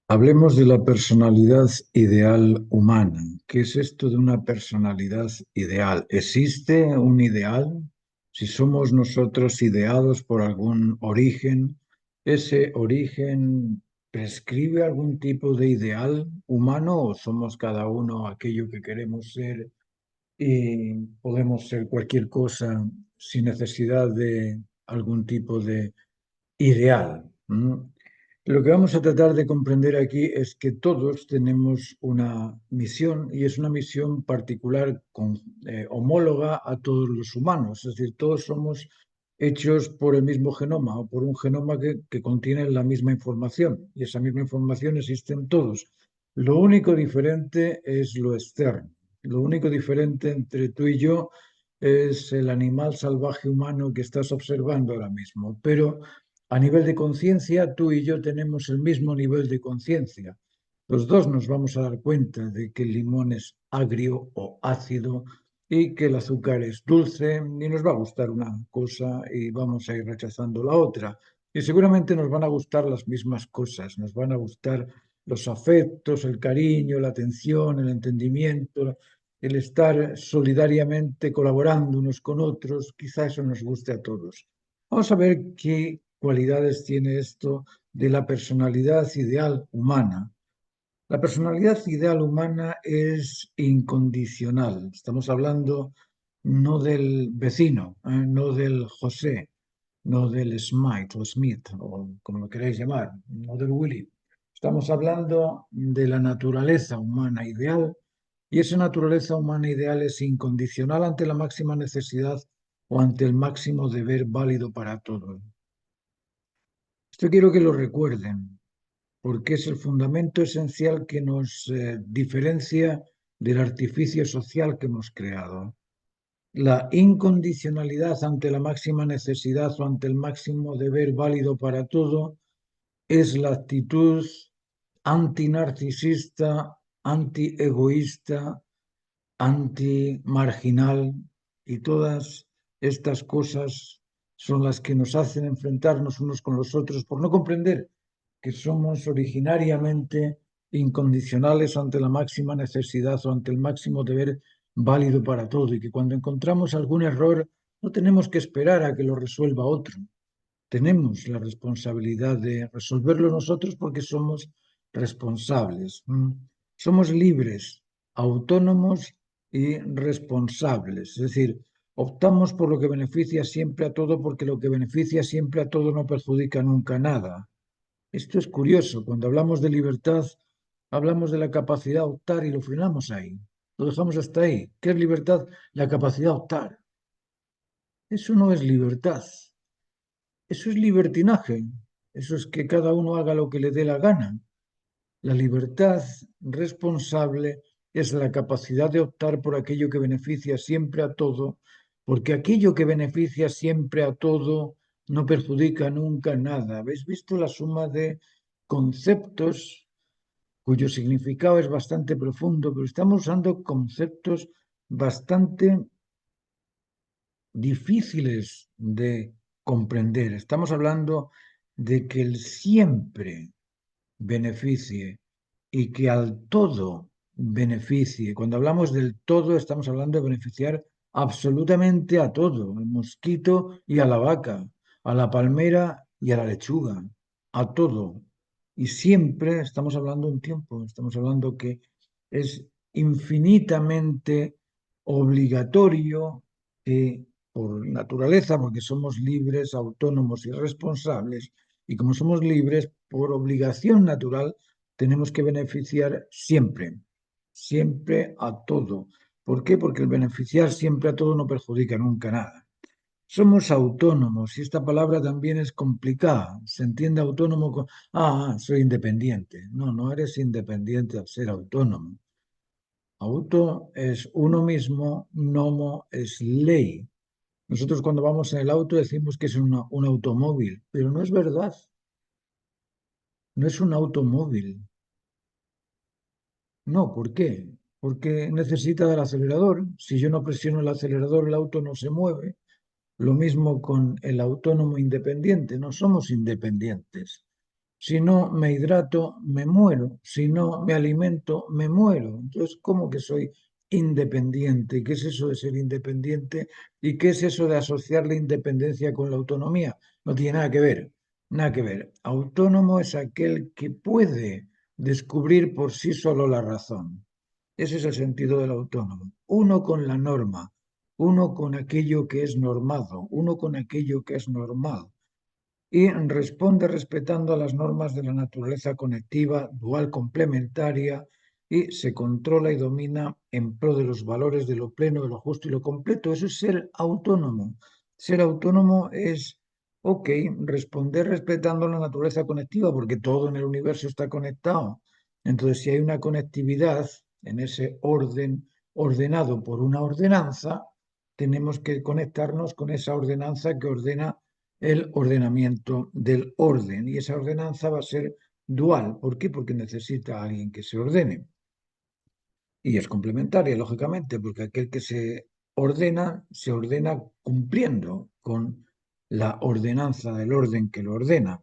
Hablemos de la personalidad ideal humana. ¿Qué es esto de una personalidad ideal? ¿Existe un ideal? Si somos nosotros ideados por algún origen, ¿ese origen prescribe algún tipo de ideal humano o somos cada uno aquello que queremos ser y podemos ser cualquier cosa sin necesidad de algún tipo de ideal? Lo que vamos a tratar de comprender aquí es que todos tenemos una misión y es una misión particular homóloga a todos los humanos. Es decir, todos somos hechos por el mismo genoma o por un genoma que contiene la misma información y esa misma información existe en todos. Lo único diferente es lo externo. Lo único diferente entre tú y yo es el animal salvaje humano que estás observando ahora mismo. Pero a nivel de conciencia, tú y yo tenemos el mismo nivel de conciencia. Los dos nos vamos a dar cuenta de que el limón es agrio o ácido y que el azúcar es dulce y nos va a gustar una cosa y vamos a ir rechazando la otra. Y seguramente nos van a gustar las mismas cosas, nos van a gustar los afectos, el cariño, la atención, el entendimiento, el estar solidariamente colaborando unos con otros, quizá eso nos guste a todos. Vamos a ver qué cualidades tiene esto de la personalidad ideal humana. La personalidad ideal humana es incondicional. Estamos hablando no del vecino, no del José, no del Smith o Smith, o como lo queráis llamar, no del Willy. Estamos hablando de la naturaleza humana ideal y esa naturaleza humana ideal es incondicional ante la máxima necesidad o ante el máximo deber válido para todos. Esto quiero que lo recuerden, porque es el fundamento esencial que nos diferencia del artificio social que hemos creado. La incondicionalidad ante la máxima necesidad o ante el máximo deber válido para todo es la actitud antinarcisista, antiegoísta, antimarginal y todas estas cosas son las que nos hacen enfrentarnos unos con los otros por no comprender que somos originariamente incondicionales ante la máxima necesidad o ante el máximo deber válido para todo y que cuando encontramos algún error no tenemos que esperar a que lo resuelva otro. Tenemos la responsabilidad de resolverlo nosotros porque somos responsables. Somos libres, autónomos y responsables. Es decir, optamos por lo que beneficia siempre a todo porque lo que beneficia siempre a todo no perjudica nunca nada. Esto es curioso. Cuando hablamos de libertad, hablamos de la capacidad de optar y lo frenamos ahí. Lo dejamos hasta ahí. ¿Qué es libertad? La capacidad de optar. Eso no es libertad. Eso es libertinaje. Eso es que cada uno haga lo que le dé la gana. La libertad responsable es la capacidad de optar por aquello que beneficia siempre a todo, porque aquello que beneficia siempre a todo no perjudica nunca nada. ¿Habéis visto la suma de conceptos cuyo significado es bastante profundo, pero estamos usando conceptos bastante difíciles de comprender? Estamos hablando de que el siempre beneficie y que al todo beneficie. Cuando hablamos del todo, estamos hablando de beneficiar absolutamente a todo, al mosquito y a la vaca, a la palmera y a la lechuga, a todo. Y siempre estamos hablando de un tiempo, estamos hablando que es infinitamente obligatorio que por naturaleza, porque somos libres, autónomos y responsables, y como somos libres, por obligación natural, tenemos que beneficiar siempre, siempre a todo. ¿Por qué? Porque el beneficiar siempre a todo no perjudica nunca nada. Somos autónomos y esta palabra también es complicada. Se entiende autónomo con, soy independiente. No, no eres independiente al ser autónomo. Auto es uno mismo, nomo es ley. Nosotros cuando vamos en el auto decimos que es un automóvil, pero no es verdad. No es un automóvil. No, ¿por qué? Porque necesita del acelerador. Si yo no presiono el acelerador, el auto no se mueve. Lo mismo con el autónomo independiente. No somos independientes. Si no me hidrato, me muero. Si no me alimento, me muero. Entonces, ¿cómo que soy independiente? ¿Qué es eso de ser independiente? ¿Y qué es eso de asociar la independencia con la autonomía? No tiene nada que ver, nada que ver. Autónomo es aquel que puede descubrir por sí solo la razón. Ese es el sentido del autónomo. Uno con la norma, uno con aquello que es normado, uno con aquello que es normal y responde respetando a las normas de la naturaleza conectiva, dual complementaria y se controla y domina en pro de los valores de lo pleno, de lo justo y lo completo. Eso es ser autónomo. Ser autónomo es, ok, responder respetando la naturaleza conectiva, porque todo en el universo está conectado. Entonces, si hay una conectividad en ese orden ordenado por una ordenanza, tenemos que conectarnos con esa ordenanza que ordena el ordenamiento del orden. Y esa ordenanza va a ser dual. ¿Por qué? Porque necesita a alguien que se ordene. Y es complementaria, lógicamente, porque aquel que se ordena cumpliendo con la ordenanza del orden que lo ordena.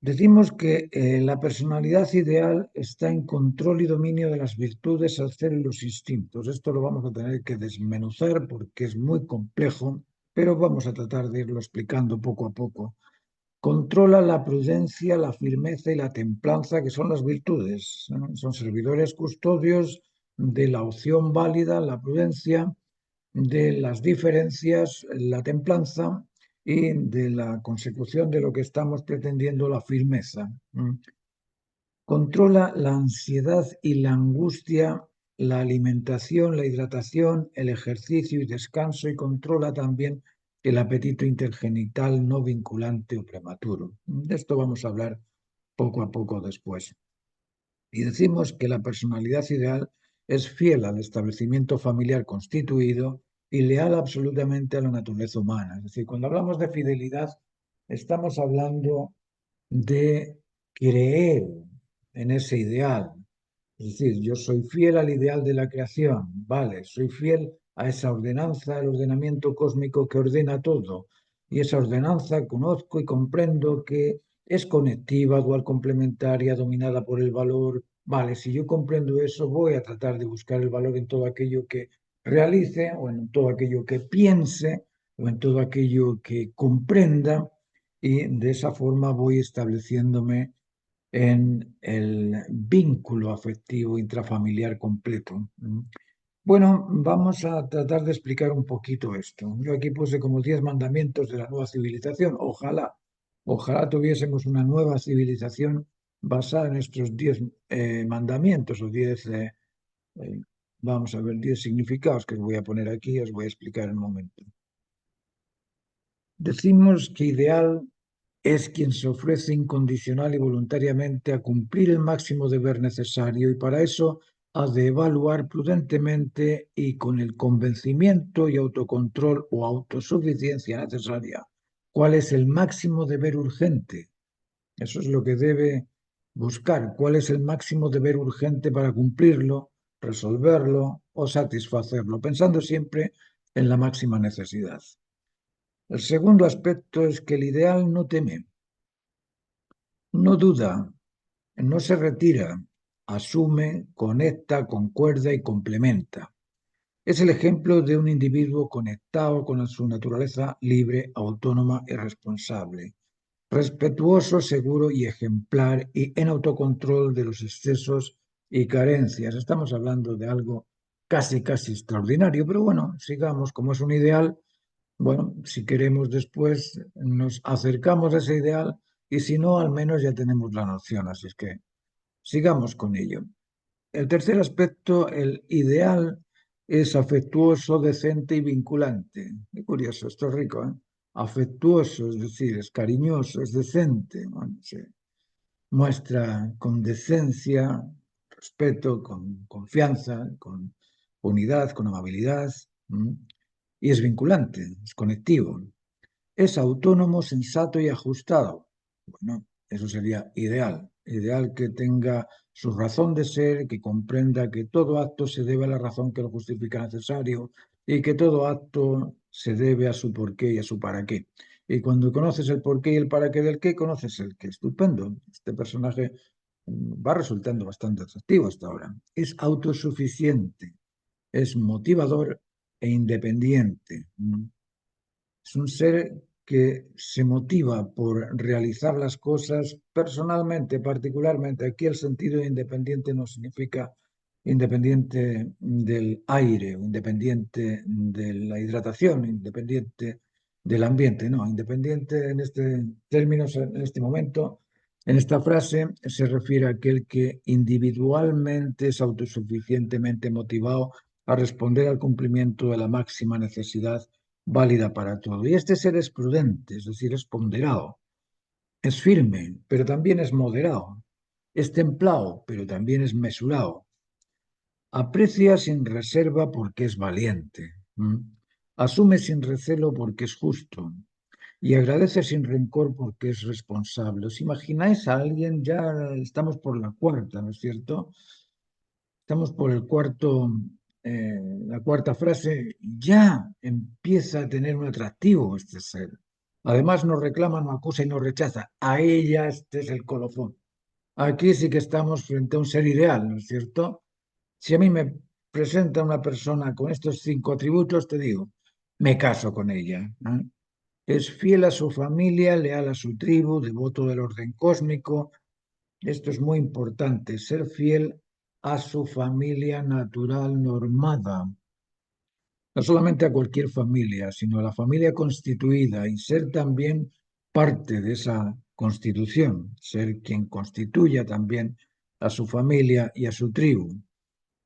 Decimos que la personalidad ideal está en control y dominio de las virtudes, al ser y los instintos. Esto lo vamos a tener que desmenuzar porque es muy complejo, pero vamos a tratar de irlo explicando poco a poco. Controla la prudencia, la firmeza y la templanza, que son las virtudes, ¿no? Son servidores custodios de la opción válida, la prudencia, de las diferencias, la templanza y de la consecución de lo que estamos pretendiendo, la firmeza. Controla la ansiedad y la angustia, la alimentación, la hidratación, el ejercicio y descanso, y controla también el apetito intergenital no vinculante o prematuro. De esto vamos a hablar poco a poco después. Y decimos que la personalidad ideal es fiel al establecimiento familiar constituido y leal absolutamente a la naturaleza humana. Es decir, cuando hablamos de fidelidad, estamos hablando de creer en ese ideal. Es decir, yo soy fiel al ideal de la creación, vale, soy fiel a esa ordenanza, el ordenamiento cósmico que ordena todo. Y esa ordenanza conozco y comprendo que es conectiva, dual complementaria, dominada por el valor. Vale, si yo comprendo eso, voy a tratar de buscar el valor en todo aquello que realice, o en todo aquello que piense, o en todo aquello que comprenda, y de esa forma voy estableciéndome en el vínculo afectivo intrafamiliar completo. Bueno, vamos a tratar de explicar un poquito esto. Yo aquí puse como 10 mandamientos de la nueva civilización. Ojalá tuviésemos una nueva civilización basada en estos 10 mandamientos o 10, eh, vamos a ver, 10 significados que os voy a poner aquí, os voy a explicar en un momento. Decimos que ideal es quien se ofrece incondicional y voluntariamente a cumplir el máximo deber necesario, y para eso ha de evaluar prudentemente y con el convencimiento y autocontrol o autosuficiencia necesaria cuál es el máximo deber urgente. Eso es lo que debe buscar, cuál es el máximo deber urgente para cumplirlo, resolverlo o satisfacerlo, pensando siempre en la máxima necesidad. El segundo aspecto es que el ideal no teme, no duda, no se retira, asume, conecta, concuerda y complementa. Es el ejemplo de un individuo conectado con su naturaleza libre, autónoma y responsable, respetuoso, seguro y ejemplar, y en autocontrol de los excesos y carencias. Estamos hablando de algo casi extraordinario, pero bueno, sigamos, como es un ideal. Bueno, si queremos después nos acercamos a ese ideal, y si no, al menos ya tenemos la noción, así es que sigamos con ello. El tercer aspecto, el ideal, es afectuoso, decente y vinculante. Qué curioso, esto es rico, ¿eh? Afectuoso, es decir, es cariñoso, es decente. Bueno, se muestra con decencia, respeto, con confianza, con unidad, con amabilidad. Y es vinculante, es conectivo. Es autónomo, sensato y ajustado. Bueno, eso sería ideal. Ideal que tenga su razón de ser, que comprenda que todo acto se debe a la razón que lo justifica necesario y que todo acto se debe a su porqué y a su para qué. Y cuando conoces el porqué y el para qué del qué, conoces el qué. Estupendo. Este personaje va resultando bastante atractivo hasta ahora. Es autosuficiente, es motivador e independiente. Es un ser que se motiva por realizar las cosas personalmente, particularmente. Aquí el sentido de independiente no significa independiente del aire, o independiente de la hidratación, independiente del ambiente, no, independiente en este término, en este momento, en esta frase se refiere a aquel que individualmente es autosuficientemente motivado a responder al cumplimiento de la máxima necesidad válida para todo. Y este ser es prudente, es decir, es ponderado, es firme, pero también es moderado, es templado, pero también es mesurado, aprecia sin reserva porque es valiente, asume sin recelo porque es justo y agradece sin rencor porque es responsable. ¿Os imagináis a alguien? Ya estamos por la cuarta, ¿no es cierto? Estamos por el cuarto, la cuarta frase, ya empieza a tener un atractivo este ser. Además no reclama, no acusa y no rechaza. A ella este es el colofón. Aquí sí que estamos frente a un ser ideal, ¿no es cierto? Si a mí me presenta una persona con estos 5 atributos, te digo, me caso con ella. Es fiel a su familia, leal a su tribu, devoto del orden cósmico. Esto es muy importante, ser fiel a su familia natural normada, no solamente a cualquier familia, sino a la familia constituida y ser también parte de esa constitución, ser quien constituya también a su familia y a su tribu.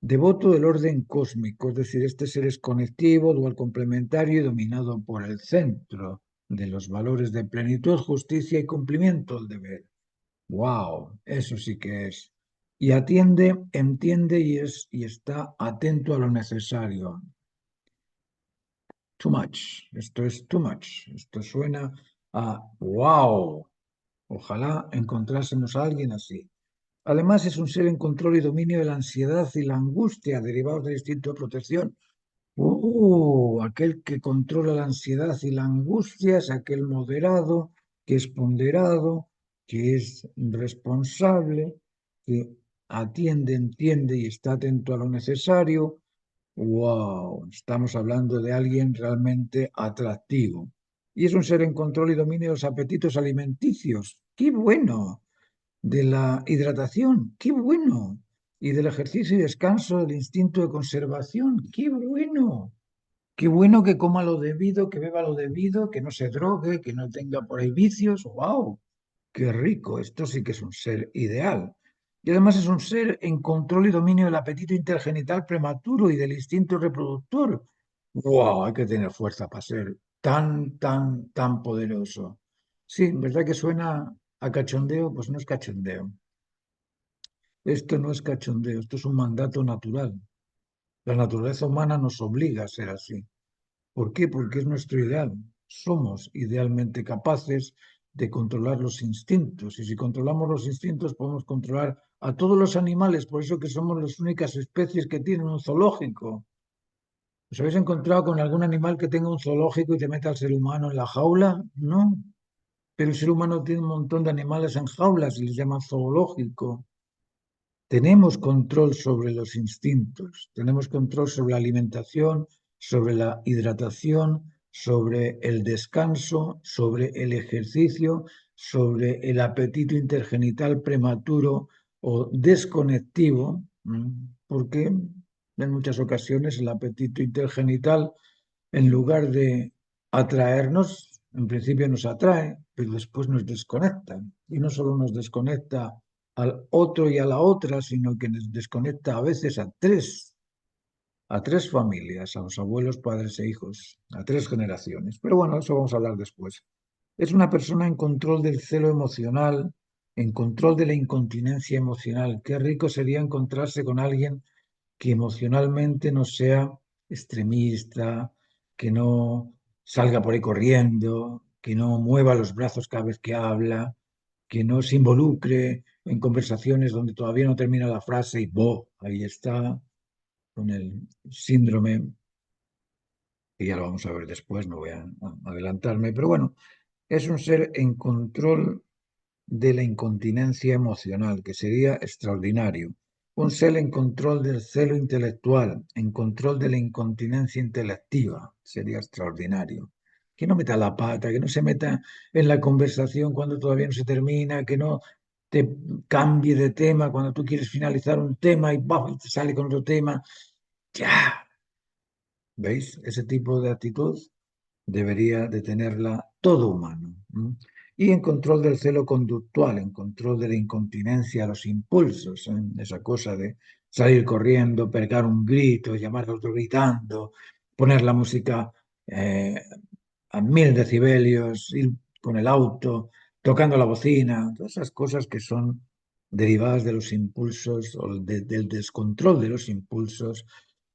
Devoto del orden cósmico, es decir, este ser es conectivo, dual complementario y dominado por el centro de los valores de plenitud, justicia y cumplimiento del deber. Wow, eso sí que es. Y atiende, entiende y está atento a lo necesario. Too much. Esto es too much. Esto suena a wow. Ojalá encontrásemos a alguien así. Además, es un ser en control y dominio de la ansiedad y la angustia derivados del instinto de protección. Aquel que controla la ansiedad y la angustia es aquel moderado, que es ponderado, que es responsable, que atiende, entiende y está atento a lo necesario. ¡Wow! Estamos hablando de alguien realmente atractivo. Y es un ser en control y dominio de los apetitos alimenticios. ¡Qué bueno! De la hidratación, qué bueno, y del ejercicio y descanso, del instinto de conservación, qué bueno que coma lo debido, que beba lo debido, que no se drogue, que no tenga por ahí vicios, wow, qué rico, esto sí que es un ser ideal. Y además es un ser en control y dominio del apetito intergenital prematuro y del instinto reproductor. Wow, hay que tener fuerza para ser tan poderoso. Sí, ¿verdad que suena a cachondeo? Pues no es cachondeo. Esto no es cachondeo, esto es un mandato natural. La naturaleza humana nos obliga a ser así. ¿Por qué? Porque es nuestro ideal. Somos idealmente capaces de controlar los instintos. Y si controlamos los instintos, podemos controlar a todos los animales. Por eso que somos las únicas especies que tienen un zoológico. ¿Os habéis encontrado con algún animal que tenga un zoológico y te meta al ser humano en la jaula? No. Pero el ser humano tiene un montón de animales en jaulas y les llama zoológico. Tenemos control sobre los instintos, tenemos control sobre la alimentación, sobre la hidratación, sobre el descanso, sobre el ejercicio, sobre el apetito intergenital prematuro o desconectivo, porque en muchas ocasiones el apetito intergenital, en lugar de atraernos, en principio nos atrae, pero después nos desconecta. Y no solo nos desconecta al otro y a la otra, sino que nos desconecta a veces a tres familias, a los abuelos, padres e hijos, a 3 generaciones. Pero bueno, eso vamos a hablar después. Es una persona en control del celo emocional, en control de la incontinencia emocional. Qué rico sería encontrarse con alguien que emocionalmente no sea extremista, que no salga por ahí corriendo, que no mueva los brazos cada vez que habla, que no se involucre en conversaciones donde todavía no termina la frase y ahí está, con el síndrome, que ya lo vamos a ver después, no voy a adelantarme, pero bueno, es un ser en control de la incontinencia emocional, que sería extraordinario. Un ser en control del celo intelectual, en control de la incontinencia intelectiva, sería extraordinario. Que no meta la pata, que no se meta en la conversación cuando todavía no se termina, que no te cambie de tema cuando tú quieres finalizar un tema y ¡buf! Te sale con otro tema. ¡Ya! ¿Veis? Ese tipo de actitud debería de tenerla todo humano. ¿No? Y en control del celo conductual, en control de la incontinencia, los impulsos, esa cosa de salir corriendo, pegar un grito, llamar a otro gritando, poner la música a 1000 decibelios, ir con el auto, tocando la bocina, todas esas cosas que son derivadas de los impulsos o del descontrol de los impulsos,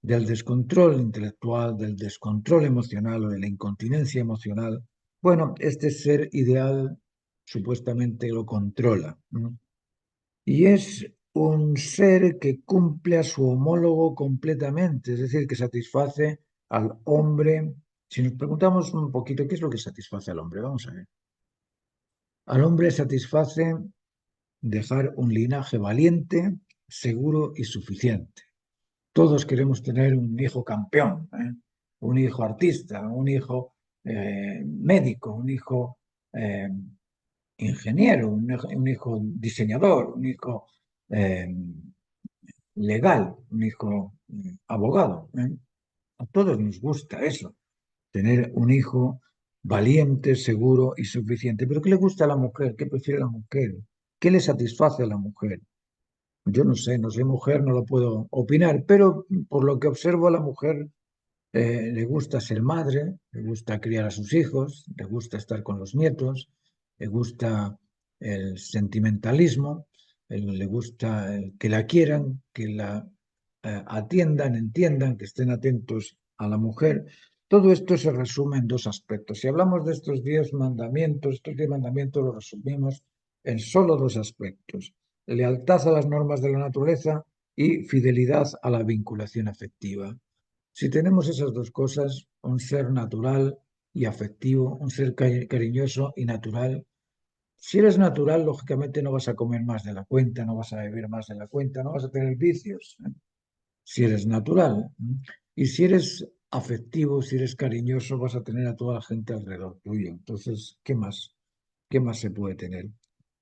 del descontrol intelectual, del descontrol emocional o de la incontinencia emocional. Bueno, este ser ideal supuestamente lo controla, ¿no? Y es un ser que cumple a su homólogo completamente, es decir, que satisface al hombre. Si nos preguntamos un poquito qué es lo que satisface al hombre, vamos a ver. Al hombre satisface dejar un linaje valiente, seguro y suficiente. Todos queremos tener un hijo campeón, ¿eh? Un hijo artista, un hijo médico, un hijo eh, ingeniero, un hijo diseñador, un hijo eh, legal, un hijo abogado, ¿eh? A todos nos gusta eso, tener un hijo valiente, seguro y suficiente. Pero ¿qué le gusta a la mujer? ¿Qué prefiere la mujer? ¿Qué le satisface a la mujer? Yo no sé, no soy mujer, no lo puedo opinar, pero por lo que observo a la mujer le gusta ser madre, le gusta criar a sus hijos, le gusta estar con los nietos, le gusta el sentimentalismo, le gusta que la quieran, que la atiendan, entiendan, que estén atentos a la mujer. Todo esto se resume en dos aspectos. Si hablamos de estos 10 mandamientos los resumimos en solo dos aspectos: lealtad a las normas de la naturaleza y fidelidad a la vinculación afectiva. Si tenemos esas dos cosas, un ser natural y afectivo, un ser cariñoso y natural, si eres natural, lógicamente no vas a comer más de la cuenta, no vas a beber más de la cuenta, no vas a tener vicios, ¿eh? Si eres natural. Y si eres afectivo, si eres cariñoso, vas a tener a toda la gente alrededor tuyo. Entonces, ¿qué más? ¿Qué más se puede tener?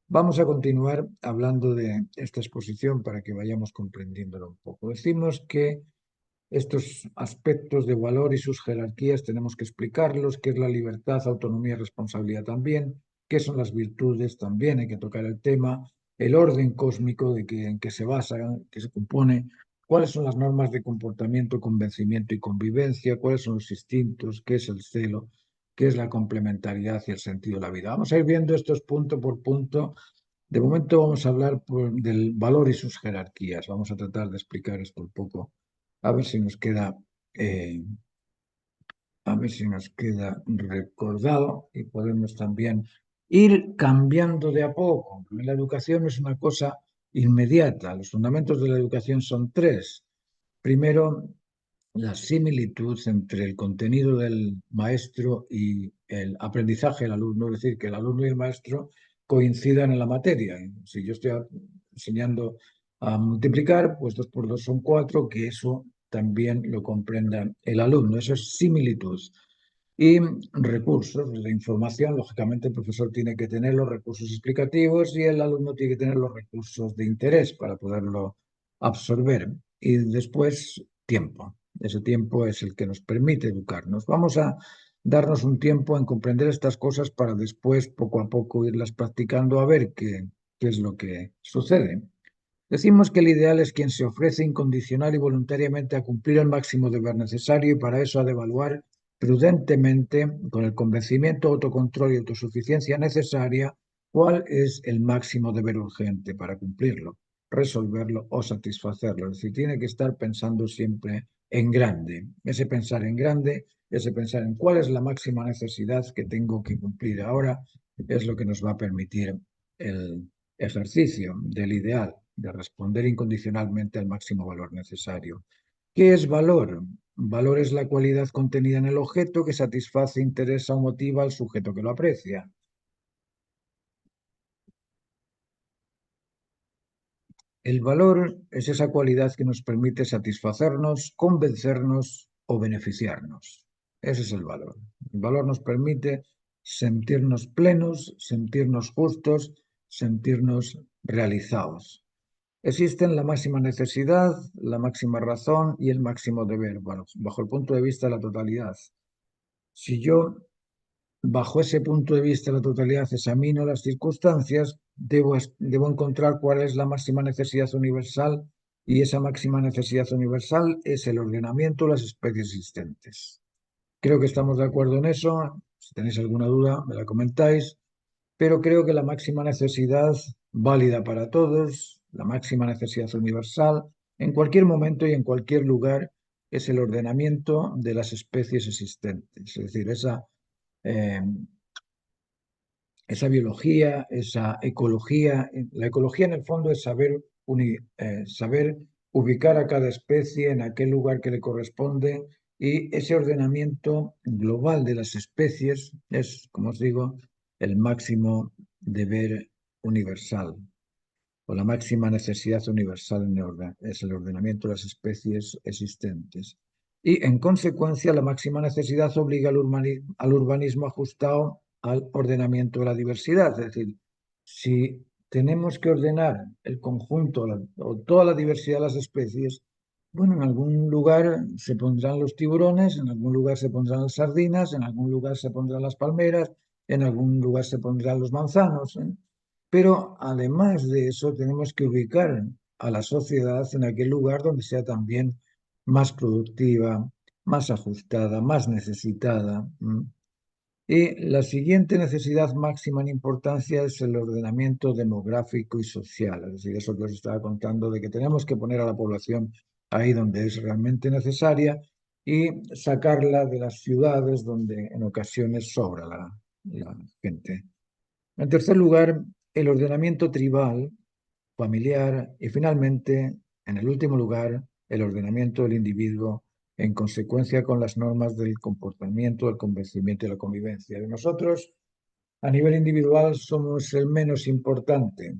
Vamos a continuar hablando de esta exposición para que vayamos comprendiéndolo un poco. Decimos que estos aspectos de valor y sus jerarquías tenemos que explicarlos: qué es la libertad, autonomía y responsabilidad también, qué son las virtudes también, hay que tocar el tema, el orden cósmico en que se basa, que se compone, cuáles son las normas de comportamiento, convencimiento y convivencia, cuáles son los instintos, qué es el celo, qué es la complementariedad y el sentido de la vida. Vamos a ir viendo estos punto por punto. De momento vamos a hablar del valor y sus jerarquías. Vamos a tratar de explicar esto un poco, a ver si nos queda, eh, a ver si nos queda recordado y podemos también ir cambiando de a poco. La educación es una cosa inmediata. Los fundamentos de la educación son tres. Primero, la similitud entre el contenido del maestro y el aprendizaje del alumno, es decir, que el alumno y el maestro coincidan en la materia. Si yo estoy enseñando a multiplicar, pues 2 por 2 son 4, que eso también lo comprenda el alumno. Eso es similitud. Y recursos de información, lógicamente el profesor tiene que tener los recursos explicativos y el alumno tiene que tener los recursos de interés para poderlo absorber. Y después, tiempo. Ese tiempo es el que nos permite educarnos. Vamos a darnos un tiempo en comprender estas cosas para después, poco a poco, irlas practicando a ver qué es lo que sucede. Decimos que el ideal es quien se ofrece incondicional y voluntariamente a cumplir el máximo deber necesario, y para eso ha de evaluar prudentemente, con el convencimiento, autocontrol y autosuficiencia necesaria, cuál es el máximo deber urgente para cumplirlo, resolverlo o satisfacerlo. Es decir, tiene que estar pensando siempre en grande. Ese pensar en grande, ese pensar en cuál es la máxima necesidad que tengo que cumplir ahora, es lo que nos va a permitir el ejercicio del ideal de responder incondicionalmente al máximo valor necesario. ¿Qué es valor? Valor es la cualidad contenida en el objeto que satisface, interesa o motiva al sujeto que lo aprecia. El valor es esa cualidad que nos permite satisfacernos, convencernos o beneficiarnos. Ese es el valor. El valor nos permite sentirnos plenos, sentirnos justos, sentirnos realizados. Existen la máxima necesidad, la máxima razón y el máximo deber, bueno, bajo el punto de vista de la totalidad. Si yo bajo ese punto de vista, la totalidad, examino las circunstancias, debo encontrar cuál es la máxima necesidad universal y esa máxima necesidad universal es el ordenamiento de las especies existentes. Creo que estamos de acuerdo en eso. Si tenéis alguna duda, me la comentáis, pero creo que la máxima necesidad válida para todos, la máxima necesidad universal, en cualquier momento y en cualquier lugar, es el ordenamiento de las especies existentes. Es decir, eh, esa biología, esa ecología. La ecología en el fondo es saber ubicar a cada especie en aquel lugar que le corresponde y ese ordenamiento global de las especies es, como os digo, el máximo deber universal o la máxima necesidad universal es el ordenamiento de las especies existentes. Y en consecuencia, la máxima necesidad obliga al urbanismo ajustado al ordenamiento de la diversidad. Es decir, si tenemos que ordenar el conjunto o toda la diversidad de las especies, bueno, en algún lugar se pondrán los tiburones, en algún lugar se pondrán las sardinas, en algún lugar se pondrán las palmeras, en algún lugar se pondrán los manzanos, ¿eh? Pero además de eso, tenemos que ubicar a la sociedad en aquel lugar donde sea también más productiva, más ajustada, más necesitada. Y la siguiente necesidad máxima en importancia es el ordenamiento demográfico y social. Es decir, eso que os estaba contando de que tenemos que poner a la población ahí donde es realmente necesaria y sacarla de las ciudades donde en ocasiones sobra la gente. En tercer lugar, el ordenamiento tribal, familiar y finalmente, en el último lugar, el ordenamiento del individuo en consecuencia con las normas del comportamiento, del convencimiento y la convivencia. Y nosotros, a nivel individual, somos el menos importante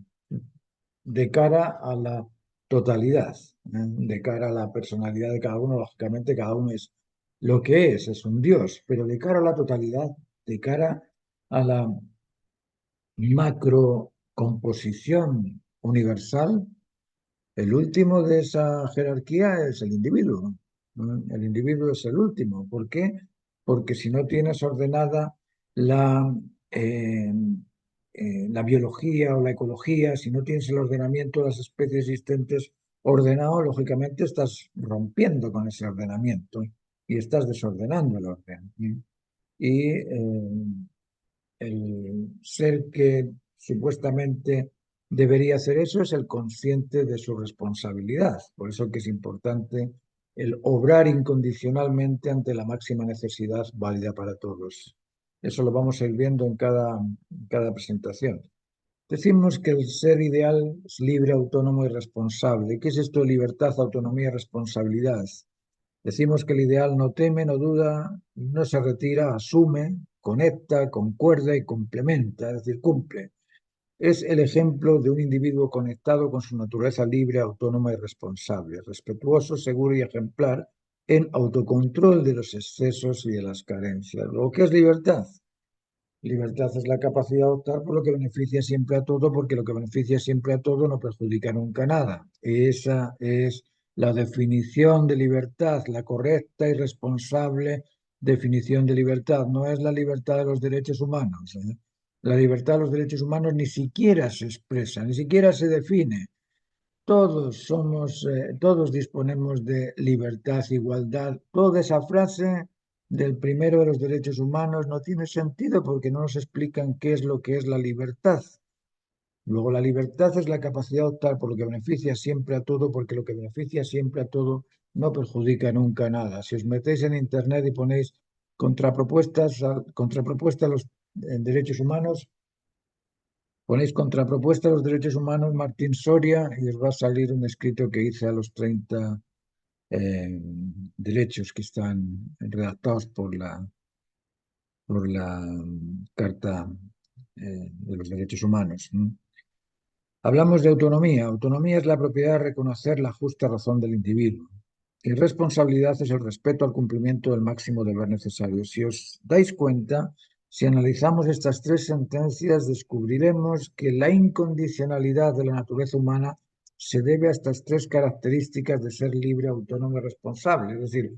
de cara a la totalidad, de cara a la personalidad de cada uno. Lógicamente, cada uno es lo que es un Dios, pero de cara a la totalidad, de cara a la macrocomposición universal, el último de esa jerarquía es el individuo. ¿No? El individuo es el último. ¿Por qué? Porque si no tienes ordenada la, eh, la biología o la ecología, si no tienes el ordenamiento de las especies existentes ordenado, lógicamente estás rompiendo con ese ordenamiento y estás desordenando el orden. Y el ser que supuestamente debería hacer eso es el consciente de su responsabilidad. Por eso que es importante el obrar incondicionalmente ante la máxima necesidad válida para todos. Eso lo vamos a ir viendo en cada presentación. Decimos que el ser ideal es libre, autónomo y responsable. ¿Qué es esto de libertad, autonomía y responsabilidad? Decimos que el ideal no teme, no duda, no se retira, asume, conecta, concuerda y complementa, es decir, cumple. Es el ejemplo de un individuo conectado con su naturaleza libre, autónoma y responsable, respetuoso, seguro y ejemplar, en autocontrol de los excesos y de las carencias. ¿Lo que es libertad? Libertad es la capacidad de optar por lo que beneficia siempre a todo, porque lo que beneficia siempre a todo no perjudica nunca nada. Esa es la definición de libertad, la correcta y responsable definición de libertad. No es la libertad de los derechos humanos, ¿eh? La libertad de los derechos humanos ni siquiera se expresa, ni siquiera se define. Todos disponemos de libertad, igualdad. Toda esa frase del primero de los derechos humanos no tiene sentido porque no nos explican qué es lo que es la libertad. Luego, la libertad es la capacidad de optar por lo que beneficia siempre a todo, porque lo que beneficia siempre a todo no perjudica nunca nada. Si os metéis en Internet y ponéis contrapropuestas a los derechos humanos, ponéis contrapropuesta a los derechos humanos Martín Soria y os va a salir un escrito que hice a los 30 derechos que están redactados por la Carta de los Derechos Humanos. ¿No? Hablamos de autonomía. Autonomía es la propiedad de reconocer la justa razón del individuo. Y responsabilidad es el respeto al cumplimiento del máximo deber necesario. Si os dais cuenta, si analizamos estas tres sentencias, descubriremos que la incondicionalidad de la naturaleza humana se debe a estas tres características de ser libre, autónomo y responsable. Es decir,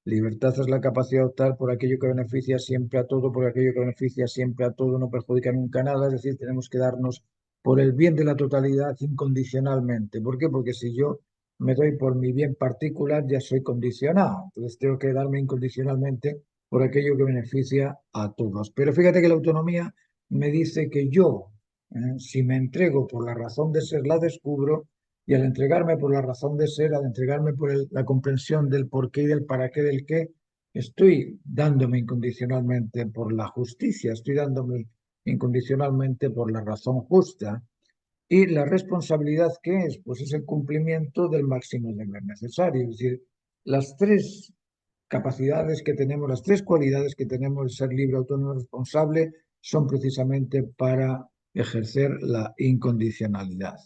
libertad es la capacidad de optar por aquello que beneficia siempre a todo, por aquello que beneficia siempre a todo, no perjudica nunca nada. Es decir, tenemos que darnos por el bien de la totalidad incondicionalmente. ¿Por qué? Porque si yo me doy por mi bien particular, ya soy condicionado. Entonces tengo que darme incondicionalmente por aquello que beneficia a todos. Pero fíjate que la autonomía me dice que yo, si me entrego por la razón de ser, la descubro, y al entregarme por la razón de ser, al entregarme por la comprensión del por qué y del para qué del qué, estoy dándome incondicionalmente por la justicia, estoy dándome incondicionalmente por la razón justa. ¿Y la responsabilidad qué es? Pues es el cumplimiento del máximo deber necesario. Es decir, las tres capacidades que tenemos, las tres cualidades que tenemos de ser libre, autónomo y responsable son precisamente para ejercer la incondicionalidad.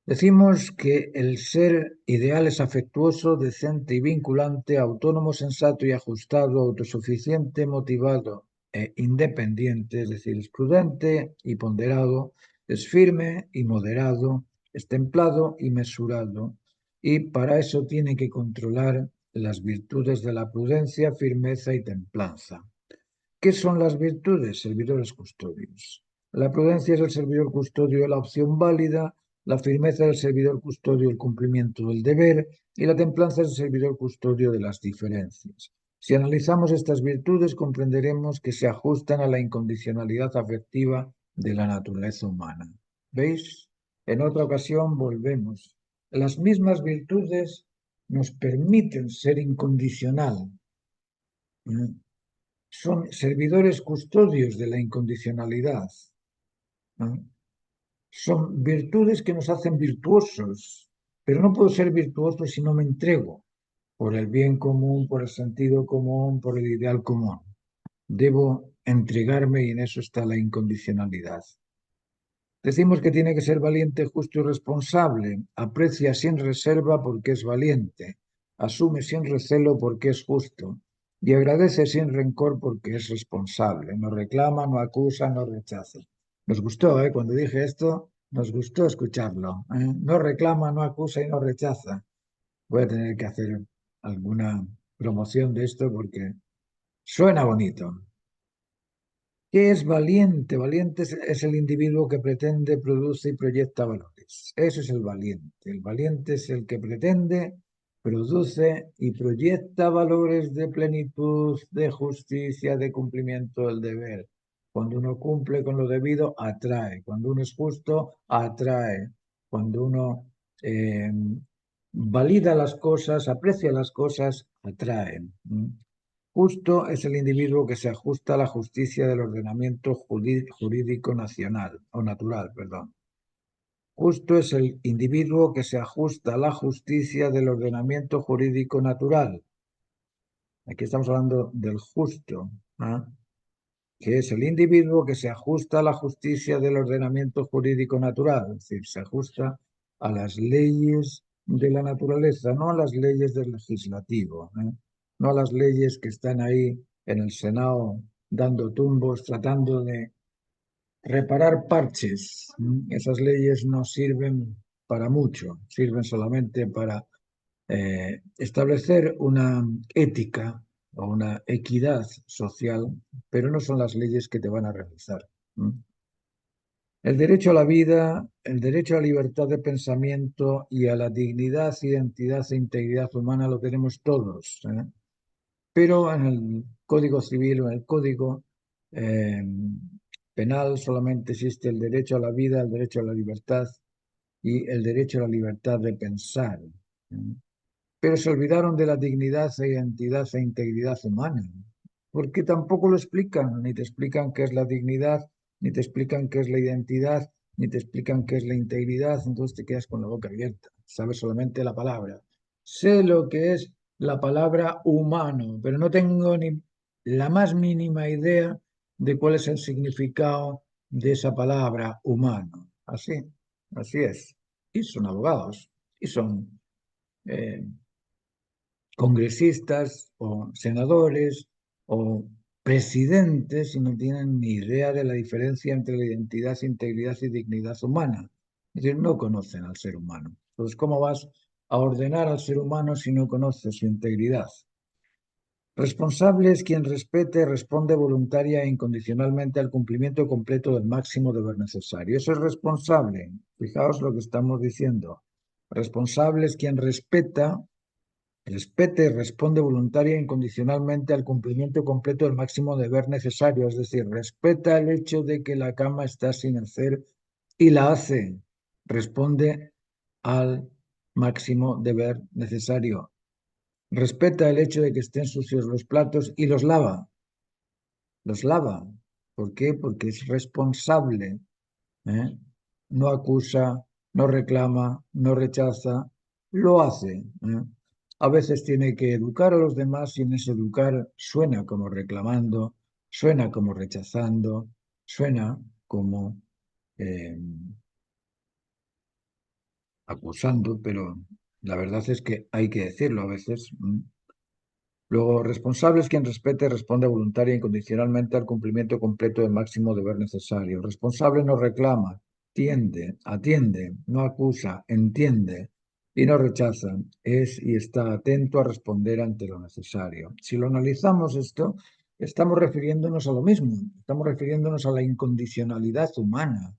Decimos que el ser ideal es afectuoso, decente y vinculante, autónomo, sensato y ajustado, autosuficiente, motivado e independiente, es decir, es prudente y ponderado, es firme y moderado, es templado y mesurado, y para eso tiene que controlar las virtudes de la prudencia, firmeza y templanza. ¿Qué son las virtudes? Servidores custodios. La prudencia es el servidor custodio de la opción válida, la firmeza es el servidor custodio del cumplimiento del deber y la templanza es el servidor custodio de las diferencias. Si analizamos estas virtudes, comprenderemos que se ajustan a la incondicionalidad afectiva de la naturaleza humana. ¿Veis? En otra ocasión volvemos. Las mismas virtudes nos permiten ser incondicional. Son servidores custodios de la incondicionalidad, ¿no? Son virtudes que nos hacen virtuosos, pero no puedo ser virtuoso si no me entrego por el bien común, por el sentido común, por el ideal común. Debo entregarme y en eso está la incondicionalidad. Decimos que tiene que ser valiente, justo y responsable. Aprecia sin reserva porque es valiente. Asume sin recelo porque es justo. Y agradece sin rencor porque es responsable. No reclama, no acusa, no rechaza. Nos gustó, ¿eh? Cuando dije esto, nos gustó escucharlo, ¿eh? No reclama, no acusa y no rechaza. Voy a tener que hacer alguna promoción de esto porque suena bonito. ¿Qué es valiente? Valiente es el individuo que pretende, produce y proyecta valores. Eso es el valiente. El valiente es el que pretende, produce y proyecta valores de plenitud, de justicia, de cumplimiento del deber. Cuando uno cumple con lo debido, atrae. Cuando uno es justo, atrae. Cuando uno valida las cosas, aprecia las cosas, atrae. Justo es el individuo que se ajusta a la justicia del ordenamiento jurídico nacional o natural, perdón. Justo es el individuo que se ajusta a la justicia del ordenamiento jurídico natural. Aquí estamos hablando del justo, ¿ah? Que es el individuo que se ajusta a la justicia del ordenamiento jurídico natural, es decir, se ajusta a las leyes de la naturaleza, no a las leyes del legislativo, no a las leyes que están ahí en el Senado dando tumbos, tratando de reparar parches. Esas leyes no sirven para mucho, sirven solamente para establecer una ética o una equidad social, pero no son las leyes que te van a realizar. El derecho a la vida, el derecho a la libertad de pensamiento y a la dignidad, identidad e integridad humana lo tenemos todos, pero en el Código Civil o en el Código eh, Penal solamente existe el derecho a la vida, el derecho a la libertad y el derecho a la libertad de pensar. Pero se olvidaron de la dignidad e identidad e integridad humana, porque tampoco lo explican, ni te explican qué es la dignidad, ni te explican qué es la identidad, ni te explican qué es la integridad, entonces te quedas con la boca abierta, sabes solamente la palabra. Sé lo que es la palabra humano, pero no tengo ni la más mínima idea de cuál es el significado de esa palabra humano. Así es. Y son abogados, y son eh, congresistas o senadores o presidentes y no tienen ni idea de la diferencia entre la identidad, integridad y dignidad humana. Es decir, no conocen al ser humano. Entonces, ¿cómo vas a ordenar al ser humano si no conoces su integridad? Responsable es quien respete y responde voluntaria e incondicionalmente al cumplimiento completo del máximo deber necesario. Eso es responsable. Fijaos lo que estamos diciendo. Responsable es quien respete y responde voluntaria e incondicionalmente al cumplimiento completo del máximo deber necesario. Es decir, respeta el hecho de que la cama está sin hacer y la hace. Responde al máximo deber necesario. Respeta el hecho de que estén sucios los platos y los lava. Los lava. ¿Por qué? Porque es responsable. ¿Eh? No acusa, no reclama, no rechaza, lo hace. ¿Eh? A veces tiene que educar a los demás y en ese educar suena como reclamando, suena como rechazando, suena como eh, acusando, pero la verdad es que hay que decirlo a veces. Luego, responsable es quien respete y responde voluntaria e incondicionalmente al cumplimiento completo del máximo deber necesario. Responsable no reclama, atiende, no acusa, entiende y no rechaza. Es y está atento a responder ante lo necesario. Si lo analizamos esto, estamos refiriéndonos a lo mismo, estamos refiriéndonos a la incondicionalidad humana.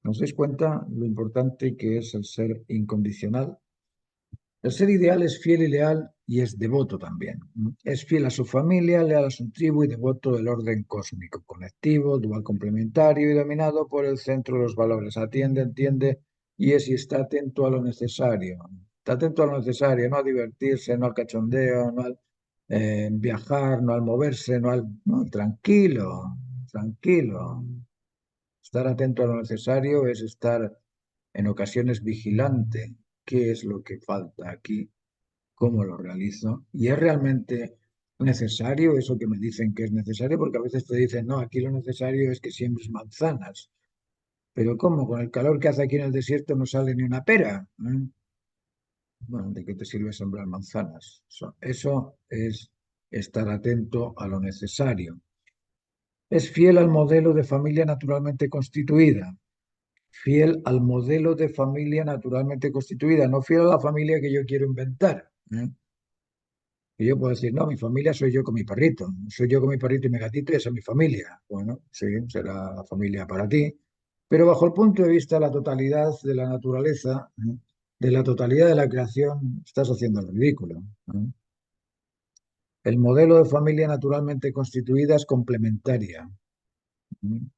¿Nos dais cuenta lo importante que es el ser incondicional? El ser ideal es fiel y leal y es devoto también. Es fiel a su familia, leal a su tribu y devoto del orden cósmico, conectivo, dual complementario y dominado por el centro de los valores. Atiende, entiende y está atento a lo necesario. Está atento a lo necesario, no a divertirse, no al cachondeo, no al viajar, no al moverse, no al... No, tranquilo, tranquilo. Estar atento a lo necesario es estar en ocasiones vigilante. ¿Qué es lo que falta aquí? ¿Cómo lo realizo? ¿Y es realmente necesario eso que me dicen que es necesario? Porque a veces te dicen, no, aquí lo necesario es que siembres manzanas. Pero ¿cómo? Con el calor que hace aquí en el desierto no sale ni una pera. ¿Eh? Bueno, ¿de qué te sirve sembrar manzanas? Eso es estar atento a lo necesario. Es fiel al modelo de familia naturalmente constituida. Fiel al modelo de familia naturalmente constituida, no fiel a la familia que yo quiero inventar. ¿Eh? Y yo puedo decir, no, mi familia soy yo con mi perrito, soy yo con mi perrito y mi gatito y esa es mi familia. Bueno, sí, será la familia para ti, pero bajo el punto de vista de la totalidad de la naturaleza, de la totalidad de la creación, estás haciendo el ridículo. El modelo de familia naturalmente constituida es complementaria.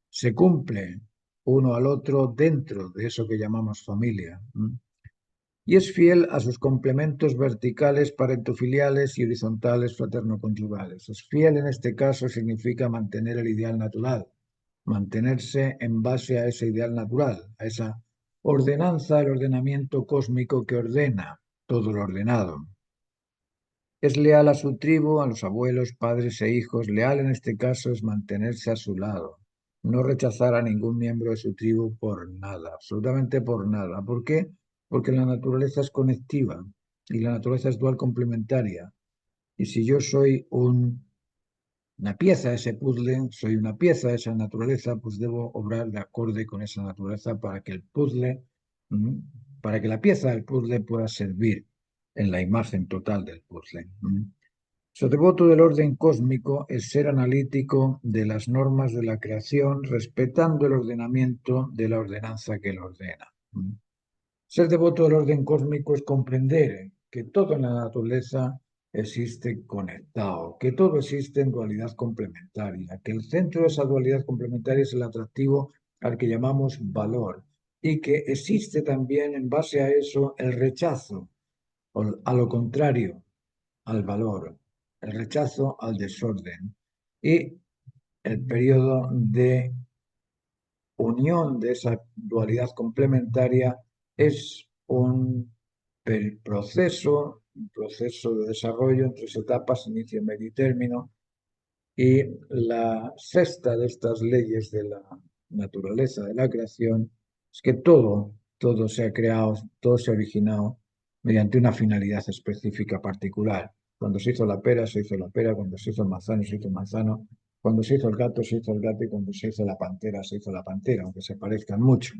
Se cumple uno al otro dentro de eso que llamamos familia. Y es fiel a sus complementos verticales, parentofiliales y horizontales fraterno-conyugales. Es fiel en este caso significa mantener el ideal natural, mantenerse en base a ese ideal natural, a esa ordenanza, el ordenamiento cósmico que ordena todo lo ordenado. Es leal a su tribu, a los abuelos, padres e hijos. Leal en este caso es mantenerse a su lado, no rechazar a ningún miembro de su tribu por nada, absolutamente por nada. ¿Por qué? Porque la naturaleza es conectiva y la naturaleza es dual complementaria. Y si yo soy una pieza de ese puzzle, soy una pieza de esa naturaleza, pues debo obrar de acorde con esa naturaleza para que el puzzle, mm, para que la pieza del puzzle pueda servir en la imagen total del puzzle. Su devoto del orden cósmico es ser analítico de las normas de la creación, respetando el ordenamiento de la ordenanza que lo ordena. Ser devoto del orden cósmico es comprender que todo en la naturaleza existe conectado, que todo existe en dualidad complementaria, que el centro de esa dualidad complementaria es el atractivo al que llamamos valor y que existe también en base a eso el rechazo, o a lo contrario, al valor, el rechazo al desorden y el periodo de unión de esa dualidad complementaria es un proceso de desarrollo en tres etapas, inicio, medio y término, y la sexta de estas leyes de la naturaleza de la creación es que todo se ha creado, todo se ha originado mediante una finalidad específica particular. Cuando se hizo la pera, se hizo la pera; cuando se hizo el manzano, se hizo el manzano; cuando se hizo el gato, se hizo el gato; y cuando se hizo la pantera, se hizo la pantera, aunque se parezcan mucho.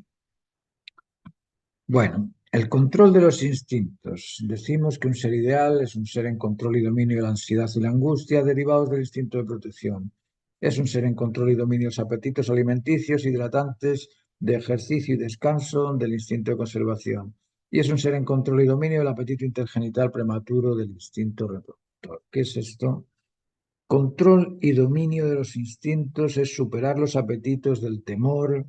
Bueno, el control de los instintos. Decimos que un ser ideal es un ser en control y dominio de la ansiedad y la angustia derivados del instinto de protección. Es un ser en control y dominio de los apetitos alimenticios, hidratantes, de ejercicio y descanso, del instinto de conservación. Y es un ser en control y dominio del apetito intergenital prematuro, del instinto reproductor. ¿Qué es esto? Control y dominio de los instintos es superar los apetitos del temor,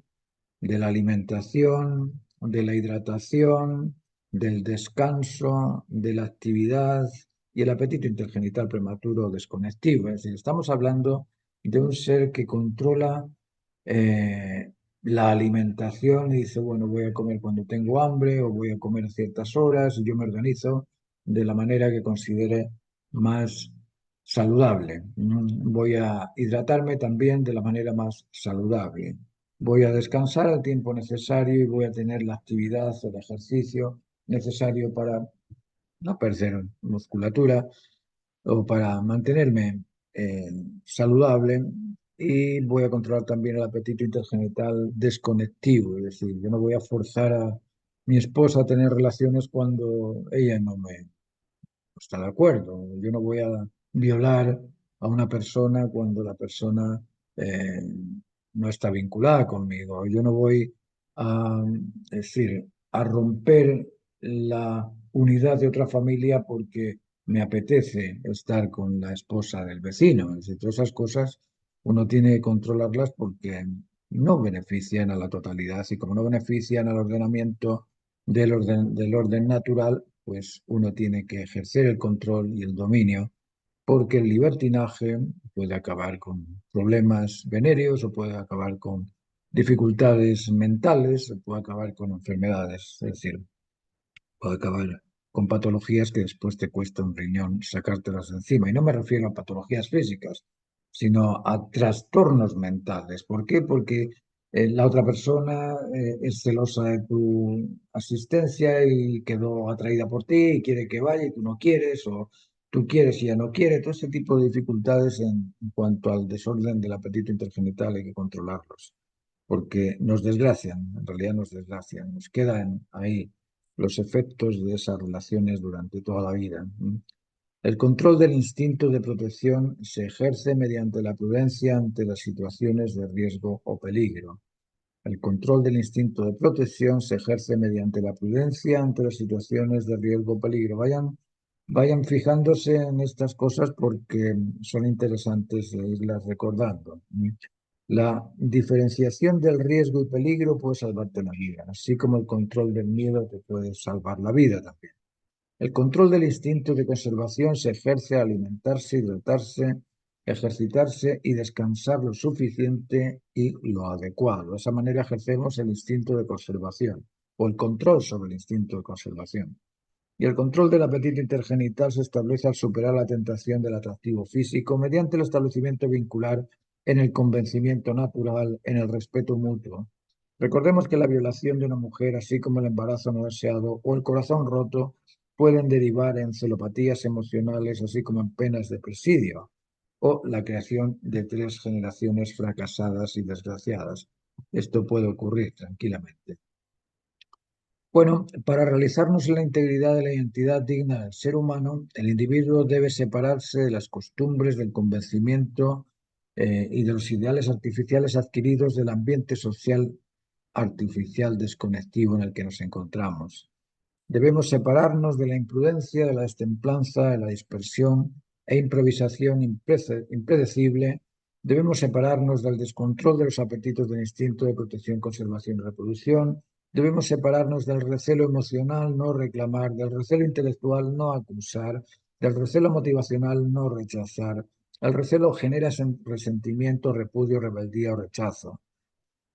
de la alimentación, de la hidratación, del descanso, de la actividad y el apetito intergenital prematuro o desconectivo. Es decir, estamos hablando de un ser que controla la alimentación y dice, bueno, voy a comer cuando tengo hambre o voy a comer a ciertas horas, y yo me organizo de la manera que considere más saludable. Voy a hidratarme también de la manera más saludable. Voy a descansar el tiempo necesario y voy a tener la actividad o el ejercicio necesario para no perder musculatura o para mantenerme saludable, y voy a controlar también el apetito intergenital desconectivo. Es decir, yo no voy a forzar a mi esposa a tener relaciones cuando ella no está de acuerdo. Yo no voy a violar a una persona cuando la persona eh, no está vinculada conmigo. Yo no voy a, es decir, a romper la unidad de otra familia porque me apetece estar con la esposa del vecino. Es decir, todas esas cosas uno tiene que controlarlas porque no benefician a la totalidad, y como no benefician al ordenamiento del orden natural, pues uno tiene que ejercer el control y el dominio, porque el libertinaje puede acabar con problemas venéreos o puede acabar con dificultades mentales o puede acabar con enfermedades. Es decir, puede acabar con patologías que después te cuesta un riñón sacártelas de encima. Y no me refiero a patologías físicas, sino a trastornos mentales. ¿Por qué? Porque la otra persona es celosa de tu asistencia y quedó atraída por ti y quiere que vaya y tú no quieres, o tú quieres y ella no quiere. Todo ese tipo de dificultades en cuanto al desorden del apetito intergenital hay que controlarlos, porque nos desgracian, en realidad nos desgracian, nos quedan ahí los efectos de esas relaciones durante toda la vida. El control del instinto de protección se ejerce mediante la prudencia ante las situaciones de riesgo o peligro. El control del instinto de protección se ejerce mediante la prudencia ante las situaciones de riesgo o peligro. Vayan fijándose en estas cosas porque son interesantes de irlas recordando. La diferenciación del riesgo y peligro puede salvarte la vida, así como el control del miedo te puede salvar la vida también. El control del instinto de conservación se ejerce al alimentarse, hidratarse, ejercitarse y descansar lo suficiente y lo adecuado. De esa manera ejercemos el instinto de conservación o el control sobre el instinto de conservación. Y el control del apetito intergenital se establece al superar la tentación del atractivo físico mediante el establecimiento vincular en el convencimiento natural, en el respeto mutuo. Recordemos que la violación de una mujer, así como el embarazo no deseado o el corazón roto, pueden derivar en celopatías emocionales, así como en penas de presidio o la creación de 3 generaciones fracasadas y desgraciadas. Esto puede ocurrir tranquilamente. Bueno, para realizarnos en la integridad de la identidad digna del ser humano, el individuo debe separarse de las costumbres, del convencimiento y de los ideales artificiales adquiridos del ambiente social artificial desconectivo en el que nos encontramos. Debemos separarnos de la imprudencia, de la destemplanza, de la dispersión e improvisación impredecible. Debemos separarnos del descontrol de los apetitos del instinto de protección, conservación y reproducción. Debemos separarnos del recelo emocional, no reclamar; del recelo intelectual, no acusar; del recelo motivacional, no rechazar. El recelo genera resentimiento, repudio, rebeldía o rechazo.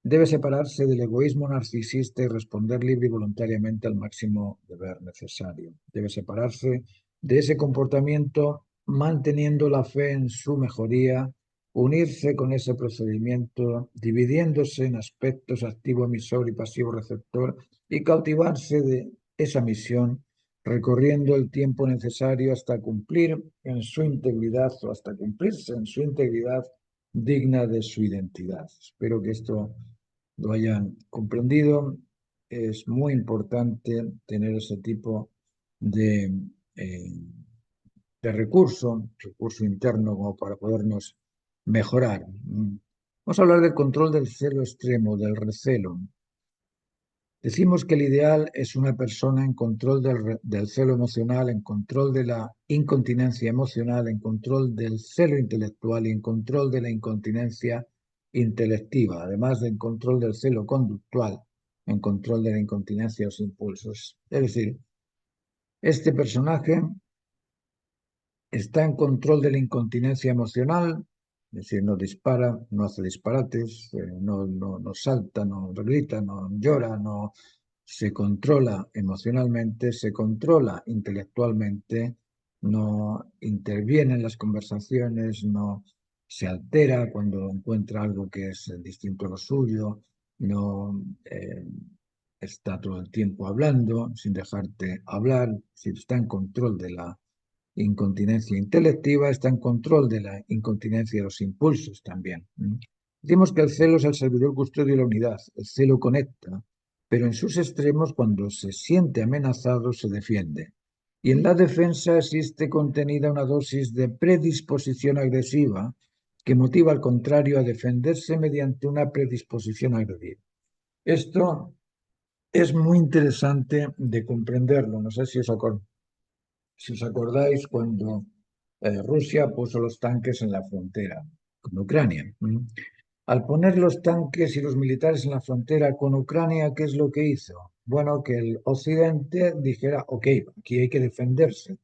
Debe separarse del egoísmo narcisista y responder libre y voluntariamente al máximo deber necesario. Debe separarse de ese comportamiento manteniendo la fe en su mejoría unirse con ese procedimiento, dividiéndose en aspectos activo-emisor y pasivo-receptor y cautivarse de esa misión, recorriendo el tiempo necesario hasta cumplir en su integridad o hasta cumplirse en su integridad digna de su identidad. Espero que esto lo hayan comprendido. Es muy importante tener ese tipo de, eh, de recurso interno como para podernos mejorar. Vamos a hablar del control del celo extremo, del recelo. Decimos que el ideal es una persona en control del celo emocional, en control de la incontinencia emocional, en control del celo intelectual y en control de la incontinencia intelectiva, además del control del celo conductual, en control de la incontinencia de los impulsos. Es decir, este personaje está en control de la incontinencia emocional, es decir, no dispara, no hace disparates, no salta, no grita, no llora, no se controla emocionalmente, se controla intelectualmente, no interviene en las conversaciones, no se altera cuando encuentra algo que es distinto a lo suyo, no está todo el tiempo hablando sin dejarte hablar, si está en control de la incontinencia intelectiva, está en control de la incontinencia de los impulsos también. Decimos que el celo es el servidor custodio de la unidad, el celo conecta, pero en sus extremos, cuando se siente amenazado, se defiende. Y en la defensa existe contenida una dosis de predisposición agresiva que motiva al contrario a defenderse mediante una predisposición agresiva. Esto es muy interesante de comprenderlo. No sé si os acordáis cuando Rusia puso los tanques en la frontera con Ucrania. Al poner los tanques y los militares en la frontera con Ucrania, ¿qué es lo que hizo? Bueno, que el occidente dijera, ok, aquí hay que defenderse.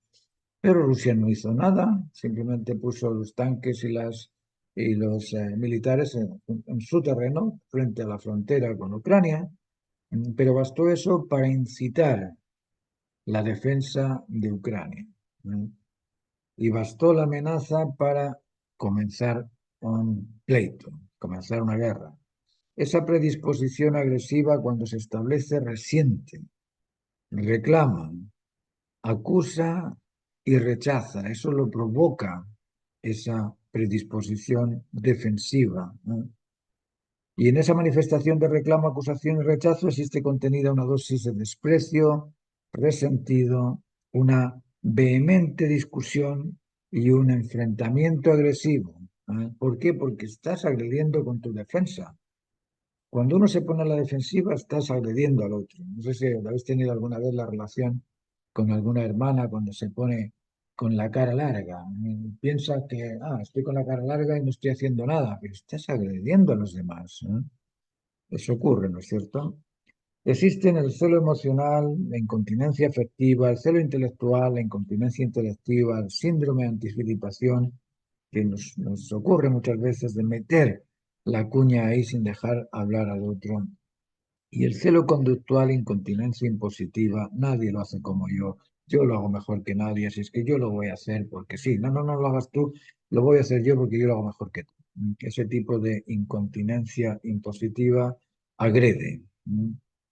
Pero Rusia no hizo nada, simplemente puso los tanques y los militares en su terreno frente a la frontera con Ucrania. Pero bastó eso para incitar la defensa de Ucrania. Y bastó la amenaza para comenzar un pleito, comenzar una guerra. Esa predisposición agresiva, cuando se establece, resiente, reclama, acusa y rechaza. Eso lo provoca esa predisposición defensiva, ¿no? Y en esa manifestación de reclamo, acusación y rechazo existe contenida una dosis de desprecio, resentido, una vehemente discusión y un enfrentamiento agresivo. ¿Por qué? Porque estás agrediendo con tu defensa. Cuando uno se pone a la defensiva, estás agrediendo al otro. No sé si habéis tenido alguna vez la relación con alguna hermana cuando se pone con la cara larga. Piensa que, estoy con la cara larga y no estoy haciendo nada, pero estás agrediendo a los demás. Eso ocurre, ¿no es cierto? Existen el celo emocional, la incontinencia afectiva, el celo intelectual, la incontinencia intelectiva, el síndrome de anticipación, que nos ocurre muchas veces de meter la cuña ahí sin dejar hablar al otro. Y el celo conductual, incontinencia impositiva, nadie lo hace como yo lo hago mejor que nadie, así es que yo lo voy a hacer porque sí, no lo hagas tú, lo voy a hacer yo porque yo lo hago mejor que tú. Ese tipo de incontinencia impositiva agrede.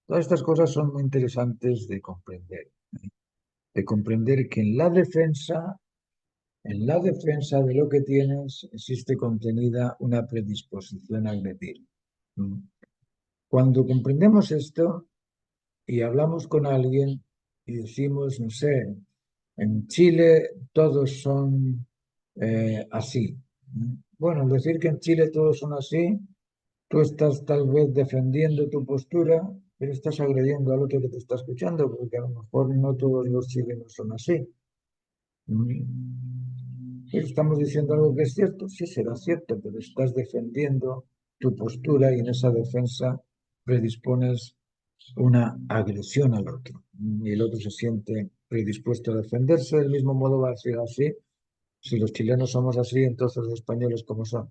Todas estas cosas son muy interesantes de comprender que en la defensa de lo que tienes existe contenida una predisposición a agredir. Cuando comprendemos esto y hablamos con alguien y decimos, no sé, en Chile todos son así. Bueno, al decir que en Chile todos son así, tú estás tal vez defendiendo tu postura, pero estás agrediendo al otro que te está escuchando, porque a lo mejor no todos los chilenos son así. ¿Estamos diciendo algo que es cierto? Sí, será cierto, pero estás defendiendo tu postura y en esa defensa predispones una agresión al otro. Y el otro se siente predispuesto a defenderse. Del mismo modo va a ser así. Si los chilenos somos así, entonces los españoles como son.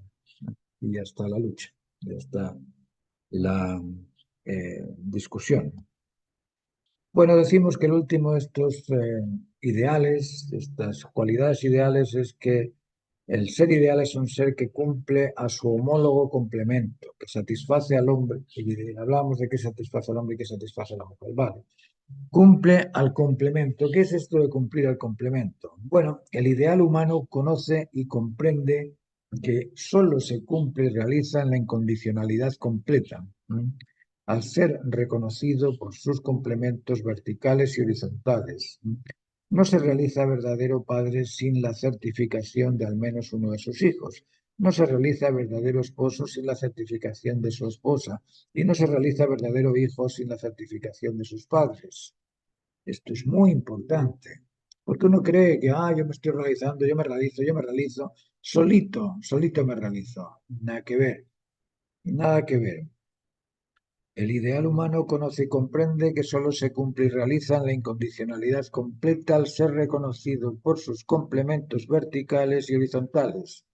Y ya está la lucha, ya está la discusión. Bueno, decimos que el último de estos ideales, estas cualidades ideales, es que El ser ideal es un ser que cumple a su homólogo complemento, que satisface al hombre. Y hablamos de que satisface al hombre y que satisface a la mujer. Vale. Cumple al complemento. ¿Qué es esto de cumplir al complemento? Bueno, el ideal humano conoce y comprende que solo se cumple y realiza en la incondicionalidad completa, al ser reconocido por sus complementos verticales y horizontales. No se realiza verdadero padre sin la certificación de al menos uno de sus hijos. No se realiza verdadero esposo sin la certificación de su esposa. Y no se realiza verdadero hijo sin la certificación de sus padres. Esto es muy importante. Porque uno cree que, yo me estoy realizando, yo me realizo, solito me realizo. Nada que ver, nada que ver. El ideal humano conoce y comprende que solo se cumple y realiza en la incondicionalidad completa al ser reconocido por sus complementos verticales y horizontales.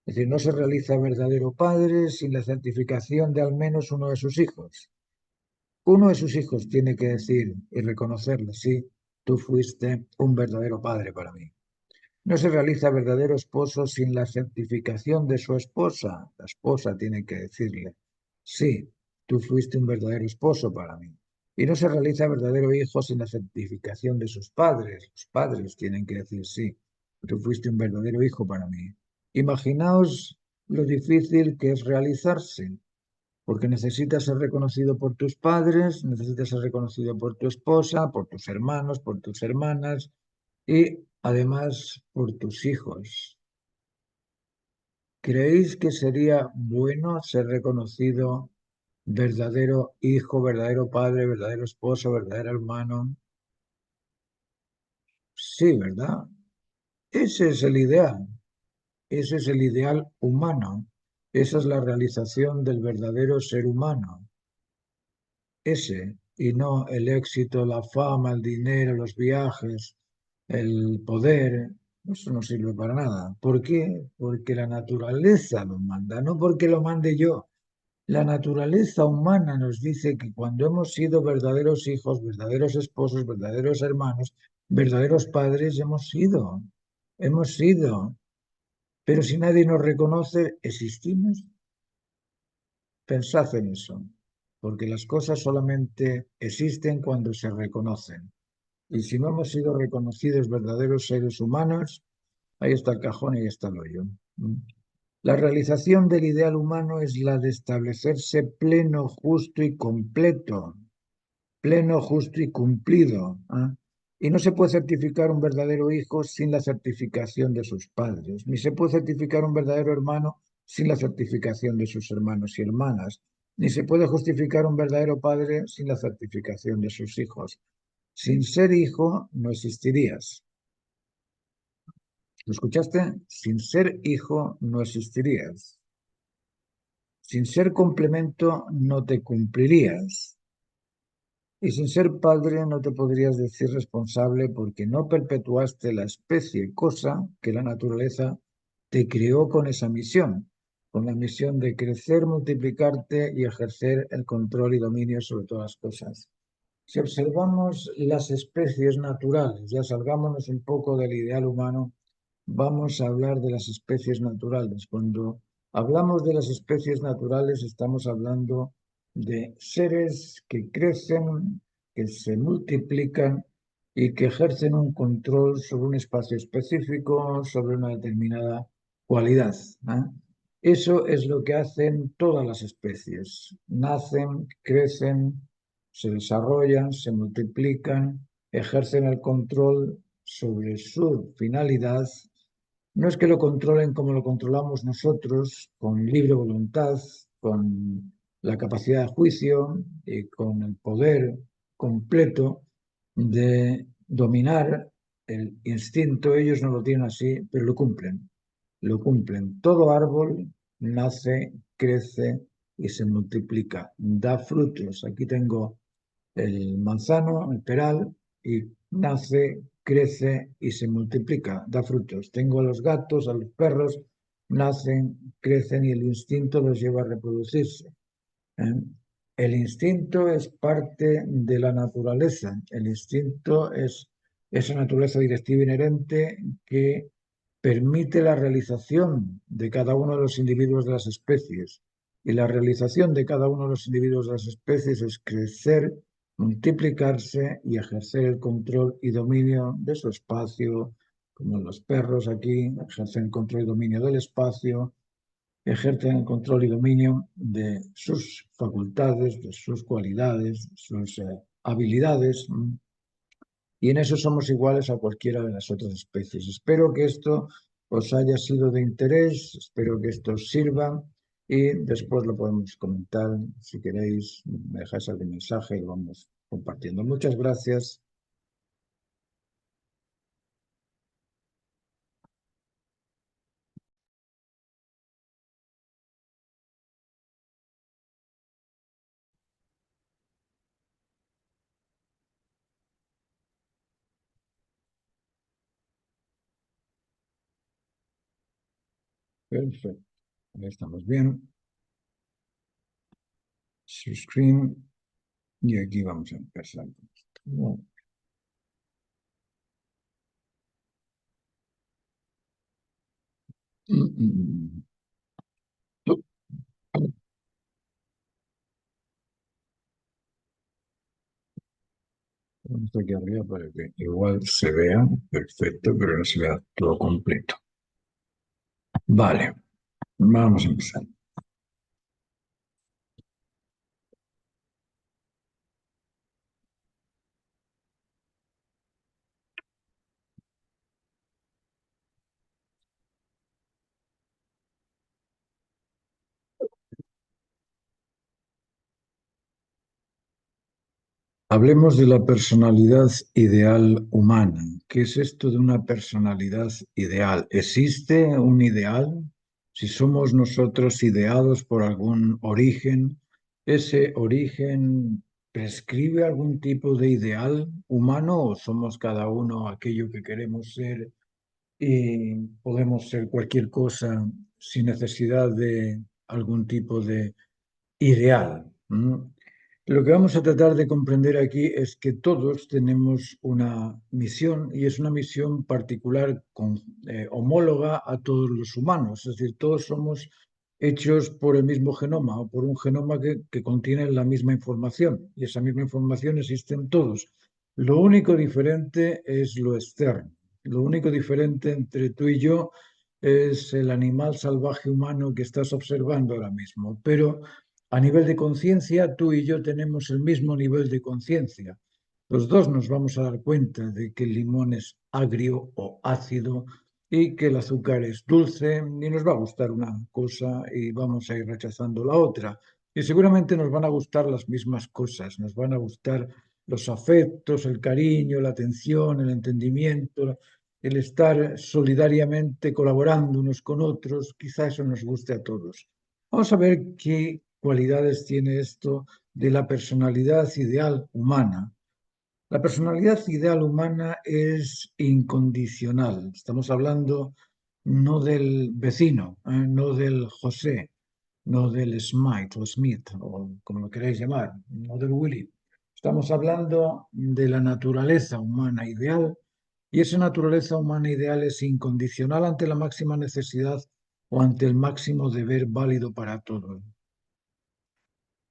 Es decir, no se realiza verdadero padre sin la certificación de al menos uno de sus hijos. Uno de sus hijos tiene que decir y reconocerle, sí, tú fuiste un verdadero padre para mí. No se realiza verdadero esposo sin la certificación de su esposa. La esposa tiene que decirle, sí, tú fuiste un verdadero esposo para mí. Y no se realiza verdadero hijo sin la certificación de sus padres. Los padres tienen que decir, sí, tú fuiste un verdadero hijo para mí. Imaginaos lo difícil que es realizarse, porque necesitas ser reconocido por tus padres, necesitas ser reconocido por tu esposa, por tus hermanos, por tus hermanas, y además por tus hijos. ¿Creéis que sería bueno ser reconocido verdadero hijo, verdadero padre, verdadero esposo, verdadero hermano? Sí, ¿verdad? Ese es el ideal. Ese es el ideal humano. Esa es la realización del verdadero ser humano. Ese, y no el éxito, la fama, el dinero, los viajes, el poder. Eso no sirve para nada. ¿Por qué? Porque la naturaleza lo manda, no porque lo mande yo. La naturaleza humana nos dice que cuando hemos sido verdaderos hijos, verdaderos esposos, verdaderos hermanos, verdaderos padres, hemos sido. Pero si nadie nos reconoce, ¿existimos? Pensad en eso, porque las cosas solamente existen cuando se reconocen. Y si no hemos sido reconocidos verdaderos seres humanos, ahí está el cajón y ahí está el hoyo. La realización del ideal humano es la de establecerse pleno, justo y completo, pleno, justo y cumplido. Y no se puede certificar un verdadero hijo sin la certificación de sus padres, ni se puede certificar un verdadero hermano sin la certificación de sus hermanos y hermanas, ni se puede justificar un verdadero padre sin la certificación de sus hijos. Sin ser hijo no existirías. ¿Lo escuchaste? Sin ser hijo no existirías. Sin ser complemento no te cumplirías. Y sin ser padre no te podrías decir responsable porque no perpetuaste la especie, cosa que la naturaleza te creó con esa misión, con la misión de crecer, multiplicarte y ejercer el control y dominio sobre todas las cosas. Si observamos las especies naturales, ya salgámonos un poco del ideal humano, vamos a hablar de las especies naturales. Cuando hablamos de las especies naturales, estamos hablando de seres que crecen, que se multiplican y que ejercen un control sobre un espacio específico, sobre una determinada cualidad. Eso es lo que hacen todas las especies. Nacen, crecen, se desarrollan, se multiplican, ejercen el control sobre su finalidad. No es que lo controlen como lo controlamos nosotros, con libre voluntad, con la capacidad de juicio y con el poder completo de dominar el instinto. Ellos no lo tienen así, pero lo cumplen. Lo cumplen. Todo árbol nace, crece y se multiplica, da frutos. Aquí tengo el manzano, el peral, y nace, crece y se multiplica, da frutos. Tengo a los gatos, a los perros, nacen, crecen y el instinto los lleva a reproducirse. ¿eh? El instinto es parte de la naturaleza. El instinto es esa naturaleza directiva inherente que permite la realización de cada uno de los individuos de las especies. Y la realización de cada uno de los individuos de las especies es crecer, multiplicarse y ejercer el control y dominio de su espacio, como los perros aquí ejercen el control y dominio del espacio, ejercen el control y dominio de sus facultades, de sus cualidades, sus habilidades. Y en eso somos iguales a cualquiera de las otras especies. Espero que esto os haya sido de interés, espero que esto os sirva y después lo podemos comentar. Si queréis, me dejáis algún mensaje y lo vamos compartiendo. Muchas gracias. Perfecto. Ahí estamos bien. Su screen. Y aquí vamos a empezar. Bueno. Vamos aquí arriba para que igual se vea perfecto, pero no se vea todo completo. Vale, vamos a empezar. Hablemos de la personalidad ideal humana. ¿Qué es esto de una personalidad ideal? ¿Existe un ideal? Si somos nosotros ideados por algún origen, ¿ese origen prescribe algún tipo de ideal humano o somos cada uno aquello que queremos ser y podemos ser cualquier cosa sin necesidad de algún tipo de ideal? Lo que vamos a tratar de comprender aquí es que todos tenemos una misión y es una misión particular homóloga a todos los humanos. Es decir, todos somos hechos por el mismo genoma o por un genoma que contiene la misma información y esa misma información existe en todos. Lo único diferente es lo externo. Lo único diferente entre tú y yo es el animal salvaje humano que estás observando ahora mismo. Pero a nivel de conciencia, tú y yo tenemos el mismo nivel de conciencia. Los dos nos vamos a dar cuenta de que el limón es agrio o ácido y que el azúcar es dulce y nos va a gustar una cosa y vamos a ir rechazando la otra. Y seguramente nos van a gustar las mismas cosas, nos van a gustar los afectos, el cariño, la atención, el entendimiento, el estar solidariamente colaborando unos con otros, quizá eso nos guste a todos. Vamos a ver qué cualidades tiene esto de la personalidad ideal humana. La personalidad ideal humana es incondicional. Estamos hablando no del vecino, no del José, no del Smith o Smith, o como lo queráis llamar, no del Willy. Estamos hablando de la naturaleza humana ideal y esa naturaleza humana ideal es incondicional ante la máxima necesidad o ante el máximo deber válido para todos.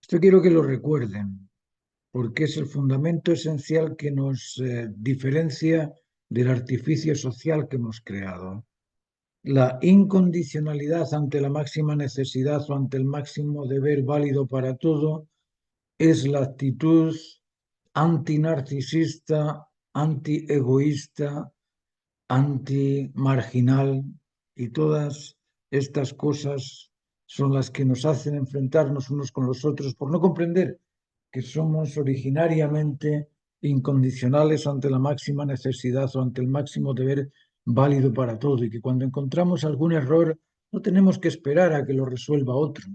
Esto quiero que lo recuerden, porque es el fundamento esencial que nos diferencia del artificio social que hemos creado. La incondicionalidad ante la máxima necesidad o ante el máximo deber válido para todo es la actitud antinarcisista, antiegoísta, antimarginal y todas estas cosas son las que nos hacen enfrentarnos unos con los otros por no comprender que somos originariamente incondicionales ante la máxima necesidad o ante el máximo deber válido para todo y que cuando encontramos algún error no tenemos que esperar a que lo resuelva otro.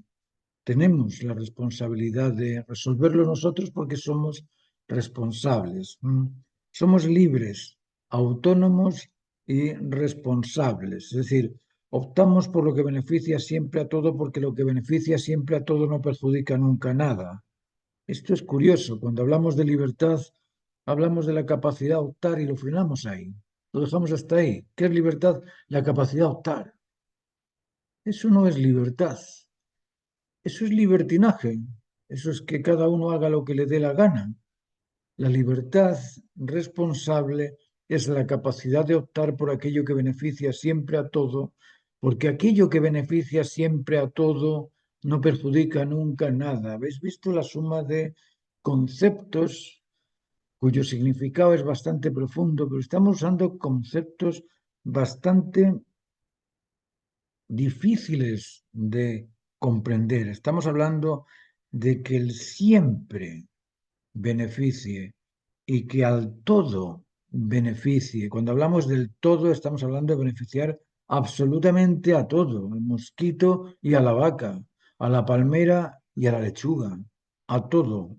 Tenemos la responsabilidad de resolverlo nosotros porque somos responsables. Somos libres, autónomos y responsables. Es decir, optamos por lo que beneficia siempre a todo porque lo que beneficia siempre a todo no perjudica nunca nada. Esto es curioso. Cuando hablamos de libertad, hablamos de la capacidad de optar y lo frenamos ahí. Lo dejamos hasta ahí. ¿Qué es libertad? La capacidad de optar. Eso no es libertad. Eso es libertinaje. Eso es que cada uno haga lo que le dé la gana. La libertad responsable es la capacidad de optar por aquello que beneficia siempre a todo, porque aquello que beneficia siempre a todo no perjudica nunca nada. ¿Habéis visto la suma de conceptos cuyo significado es bastante profundo, pero estamos usando conceptos bastante difíciles de comprender? Estamos hablando de que el siempre beneficie y que al todo beneficie. Cuando hablamos del todo, estamos hablando de beneficiar absolutamente a todo, al mosquito y a la vaca, a la palmera y a la lechuga, a todo.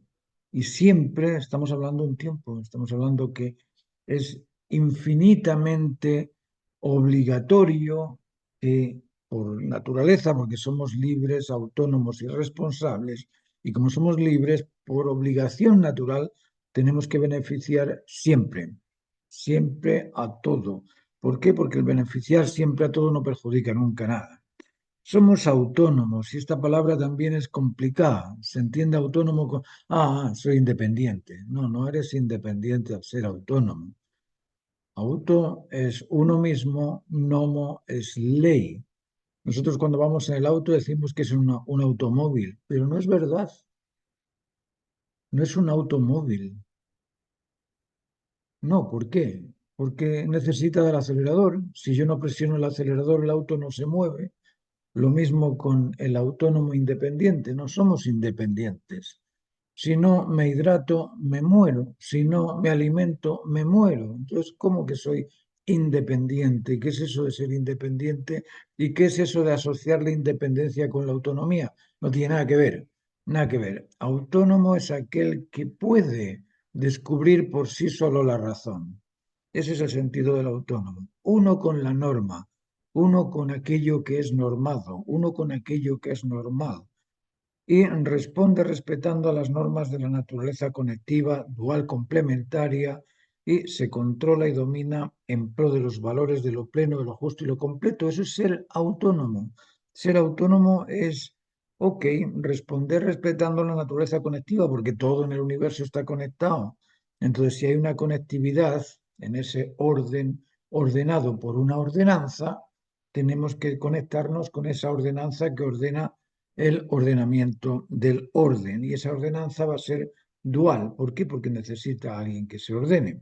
Y siempre estamos hablando de un tiempo, estamos hablando que es infinitamente obligatorio que por naturaleza, porque somos libres, autónomos y responsables, y como somos libres, por obligación natural, tenemos que beneficiar siempre, siempre a todo. ¿Por qué? Porque el beneficiar siempre a todo no perjudica nunca nada. Somos autónomos y esta palabra también es complicada. Se entiende autónomo con, soy independiente. No, no eres independiente al ser autónomo. Auto es uno mismo, nomo es ley. Nosotros cuando vamos en el auto decimos que es un automóvil, pero no es verdad. No es un automóvil. No, ¿por qué? Porque necesita del acelerador. Si yo no presiono el acelerador, el auto no se mueve. Lo mismo con el autónomo independiente. No somos independientes. Si no me hidrato, me muero. Si no me alimento, me muero. Entonces, ¿cómo que soy independiente? ¿Qué es eso de ser independiente? ¿Y qué es eso de asociar la independencia con la autonomía? No tiene nada que ver. Nada que ver. Autónomo es aquel que puede descubrir por sí solo la razón. Ese es el sentido del autónomo. Uno con la norma, uno con aquello que es normado, uno con aquello que es normal y responde respetando a las normas de la naturaleza conectiva, dual complementaria y se controla y domina en pro de los valores de lo pleno, de lo justo y lo completo. Eso es ser autónomo. Ser autónomo es, ok, responder respetando la naturaleza conectiva, porque todo en el universo está conectado. Entonces, si hay una conectividad en ese orden ordenado por una ordenanza, tenemos que conectarnos con esa ordenanza que ordena el ordenamiento del orden. Y esa ordenanza va a ser dual. ¿Por qué? Porque necesita a alguien que se ordene.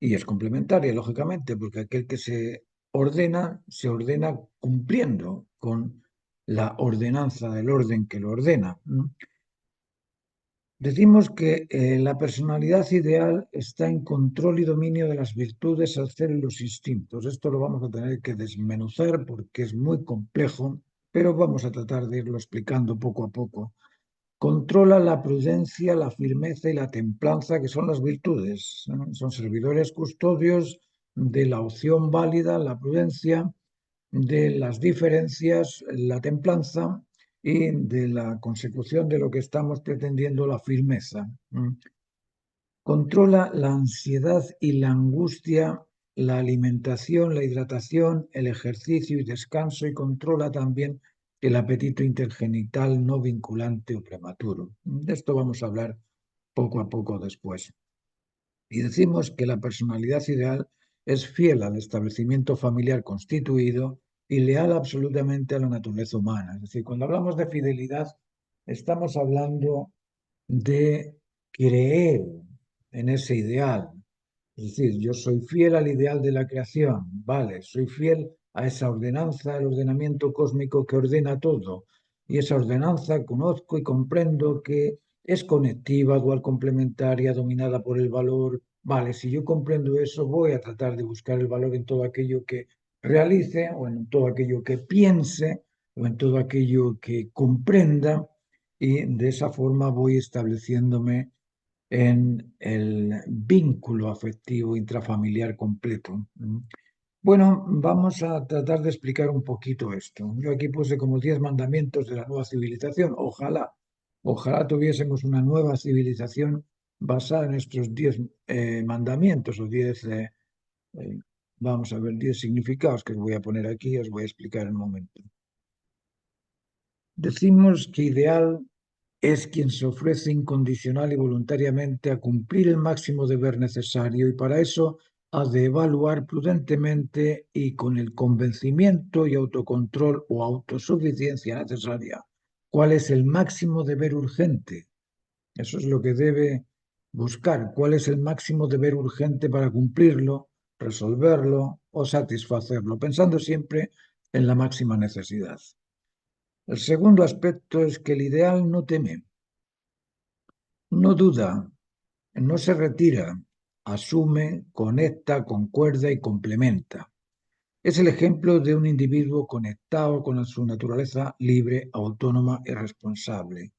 Y es complementaria, lógicamente, porque aquel que se ordena cumpliendo con la ordenanza del orden que lo ordena. Decimos que la personalidad ideal está en control y dominio de las virtudes, al ser y los instintos. Esto lo vamos a tener que desmenuzar porque es muy complejo, pero vamos a tratar de irlo explicando poco a poco. Controla la prudencia, la firmeza y la templanza, que son las virtudes. Son servidores custodios de la opción válida, la prudencia, de las diferencias, la templanza y de la consecución de lo que estamos pretendiendo, la firmeza. Controla la ansiedad y la angustia, la alimentación, la hidratación, el ejercicio y descanso, y controla también el apetito intergenital no vinculante o prematuro. De esto vamos a hablar poco a poco después. Y decimos que la personalidad ideal es fiel al establecimiento familiar constituido y leal absolutamente a la naturaleza humana. Es decir, cuando hablamos de fidelidad, estamos hablando de creer en ese ideal. Es decir, yo soy fiel al ideal de la creación, vale, soy fiel a esa ordenanza, el ordenamiento cósmico que ordena todo. Y esa ordenanza conozco y comprendo que es conectiva, dual complementaria, dominada por el valor. Vale, si yo comprendo eso, voy a tratar de buscar el valor en todo aquello que realice, o en todo aquello que piense, o en todo aquello que comprenda, y de esa forma voy estableciéndome en el vínculo afectivo intrafamiliar completo. Bueno, vamos a tratar de explicar un poquito esto. Yo aquí puse como 10 mandamientos de la nueva civilización. Ojalá tuviésemos una nueva civilización basada en estos 10 mandamientos o 10 Eh, Vamos a ver 10 significados que os voy a poner aquí y os voy a explicar en un momento. Decimos que ideal es quien se ofrece incondicional y voluntariamente a cumplir el máximo deber necesario y para eso ha de evaluar prudentemente y con el convencimiento y autocontrol o autosuficiencia necesaria cuál es el máximo deber urgente. Eso es lo que debe buscar, cuál es el máximo deber urgente para cumplirlo, resolverlo o satisfacerlo, pensando siempre en la máxima necesidad. El segundo aspecto es que el ideal no teme, no duda, no se retira, asume, conecta, concuerda y complementa. Es el ejemplo de un individuo conectado con su naturaleza libre, autónoma y responsable,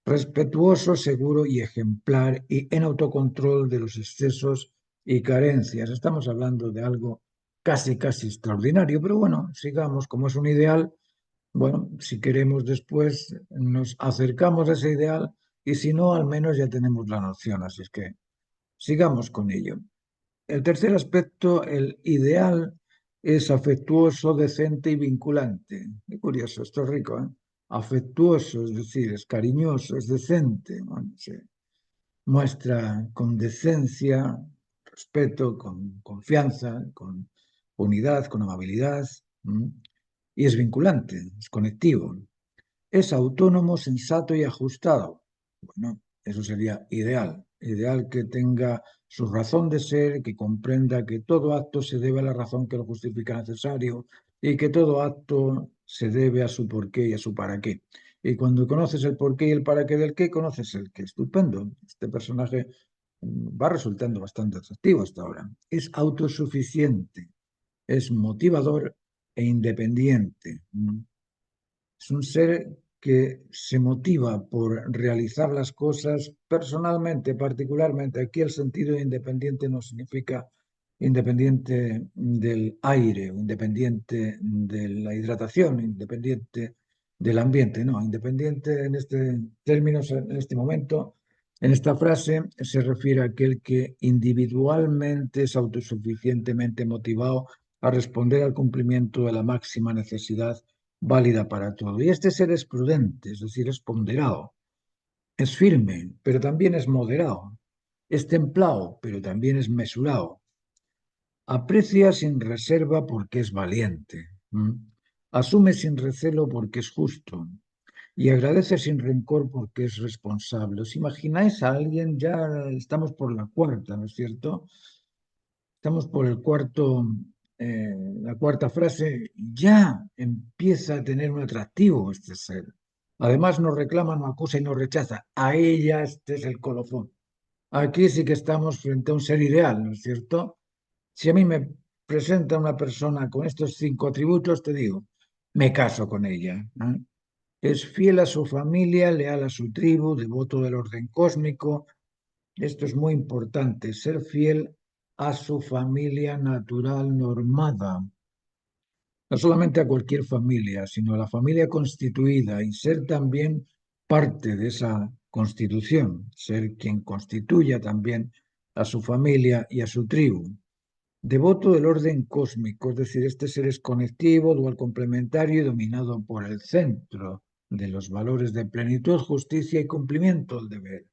respetuoso, seguro y ejemplar y en autocontrol de los excesos y carencias. Estamos hablando de algo casi extraordinario, pero bueno, sigamos, como es un ideal, bueno, si queremos después nos acercamos a ese ideal y si no, al menos ya tenemos la noción, así es que sigamos con ello. El tercer aspecto, el ideal, es afectuoso, decente y vinculante. Qué curioso, esto es rico, ¿eh? Afectuoso, es decir, es cariñoso, es decente, bueno, se muestra con decencia, respeto, con confianza, con unidad, con amabilidad, y es vinculante, es conectivo. Es autónomo, sensato y ajustado. Bueno, eso sería ideal. Ideal que tenga su razón de ser, que comprenda que todo acto se debe a la razón que lo justifica necesario y que todo acto se debe a su porqué y a su para qué. Y cuando conoces el porqué y el para qué del qué, conoces el qué. Estupendo. Este personaje va resultando bastante atractivo hasta ahora. Es autosuficiente, es motivador e independiente. Es un ser que se motiva por realizar las cosas personalmente, particularmente. Aquí el sentido de independiente no significa independiente del aire, o independiente de la hidratación, independiente del ambiente, no, independiente en este término, en este momento, en esta frase se refiere a aquel que individualmente es autosuficientemente motivado a responder al cumplimiento de la máxima necesidad válida para todo. Y este ser es prudente, es decir, es ponderado, es firme, pero también es moderado, es templado, pero también es mesurado, aprecia sin reserva porque es valiente, asume sin recelo porque es justo y agradece sin rencor porque es responsable. ¿Os imagináis a alguien? Ya estamos por la cuarta, ¿no es cierto? Estamos por el cuarto, la cuarta frase, ya empieza a tener un atractivo este ser. Además, no reclama, no acusa y no rechaza. A ella este es el colofón. Aquí sí que estamos frente a un ser ideal, ¿no es cierto? Si a mí me presenta una persona con estos 5 atributos, te digo, me caso con ella. ¿Eh? Es fiel a su familia, leal a su tribu, devoto del orden cósmico, esto es muy importante, ser fiel a su familia natural normada, no solamente a cualquier familia, sino a la familia constituida y ser también parte de esa constitución, ser quien constituya también a su familia y a su tribu. Devoto del orden cósmico, es decir, este ser es conectivo, dual complementario y dominado por el centro de los valores de plenitud, justicia y cumplimiento del deber.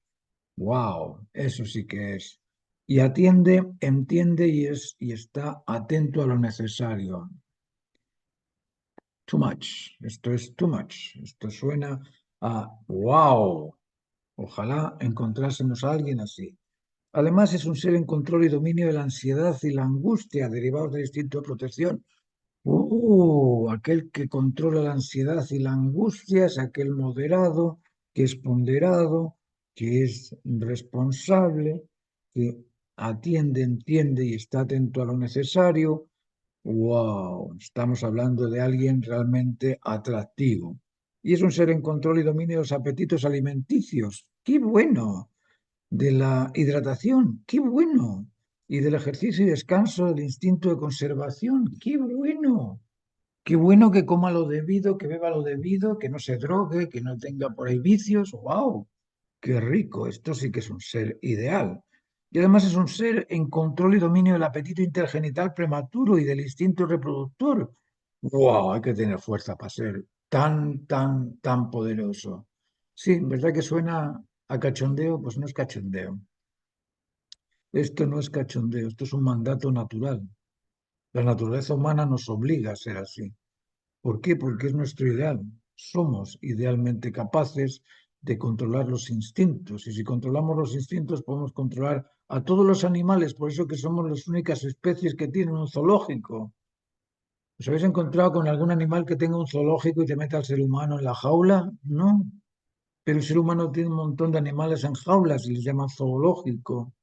Wow, eso sí que es. Y atiende, entiende y está atento a lo necesario. Too much. Esto es too much. Esto suena a wow. Ojalá encontrásemos a alguien así. Además, es un ser en control y dominio de la ansiedad y la angustia derivados del instinto de protección. Aquel que controla la ansiedad y la angustia es aquel moderado, que es ponderado, que es responsable, que atiende, entiende y está atento a lo necesario. ¡Wow! Estamos hablando de alguien realmente atractivo. Y es un ser en control y dominio de los apetitos alimenticios. ¡Qué bueno! De la hidratación, qué bueno, y del ejercicio y descanso del instinto de conservación, qué bueno que coma lo debido, que beba lo debido, que no se drogue, que no tenga por ahí vicios, wow, qué rico, esto sí que es un ser ideal. Y además es un ser en control y dominio del apetito intergenital prematuro y del instinto reproductor. ¡Wow! Hay que tener fuerza para ser tan poderoso. Sí, ¿verdad que suena a cachondeo? Pues no es cachondeo. Esto no es cachondeo, esto es un mandato natural. La naturaleza humana nos obliga a ser así. ¿Por qué? Porque es nuestro ideal. Somos idealmente capaces de controlar los instintos. Y si controlamos los instintos, podemos controlar a todos los animales. Por eso que somos las únicas especies que tienen un zoológico. ¿Os habéis encontrado con algún animal que tenga un zoológico y te meta al ser humano en la jaula? No. Pero el ser humano tiene un montón de animales en jaulas y les llama zoológico.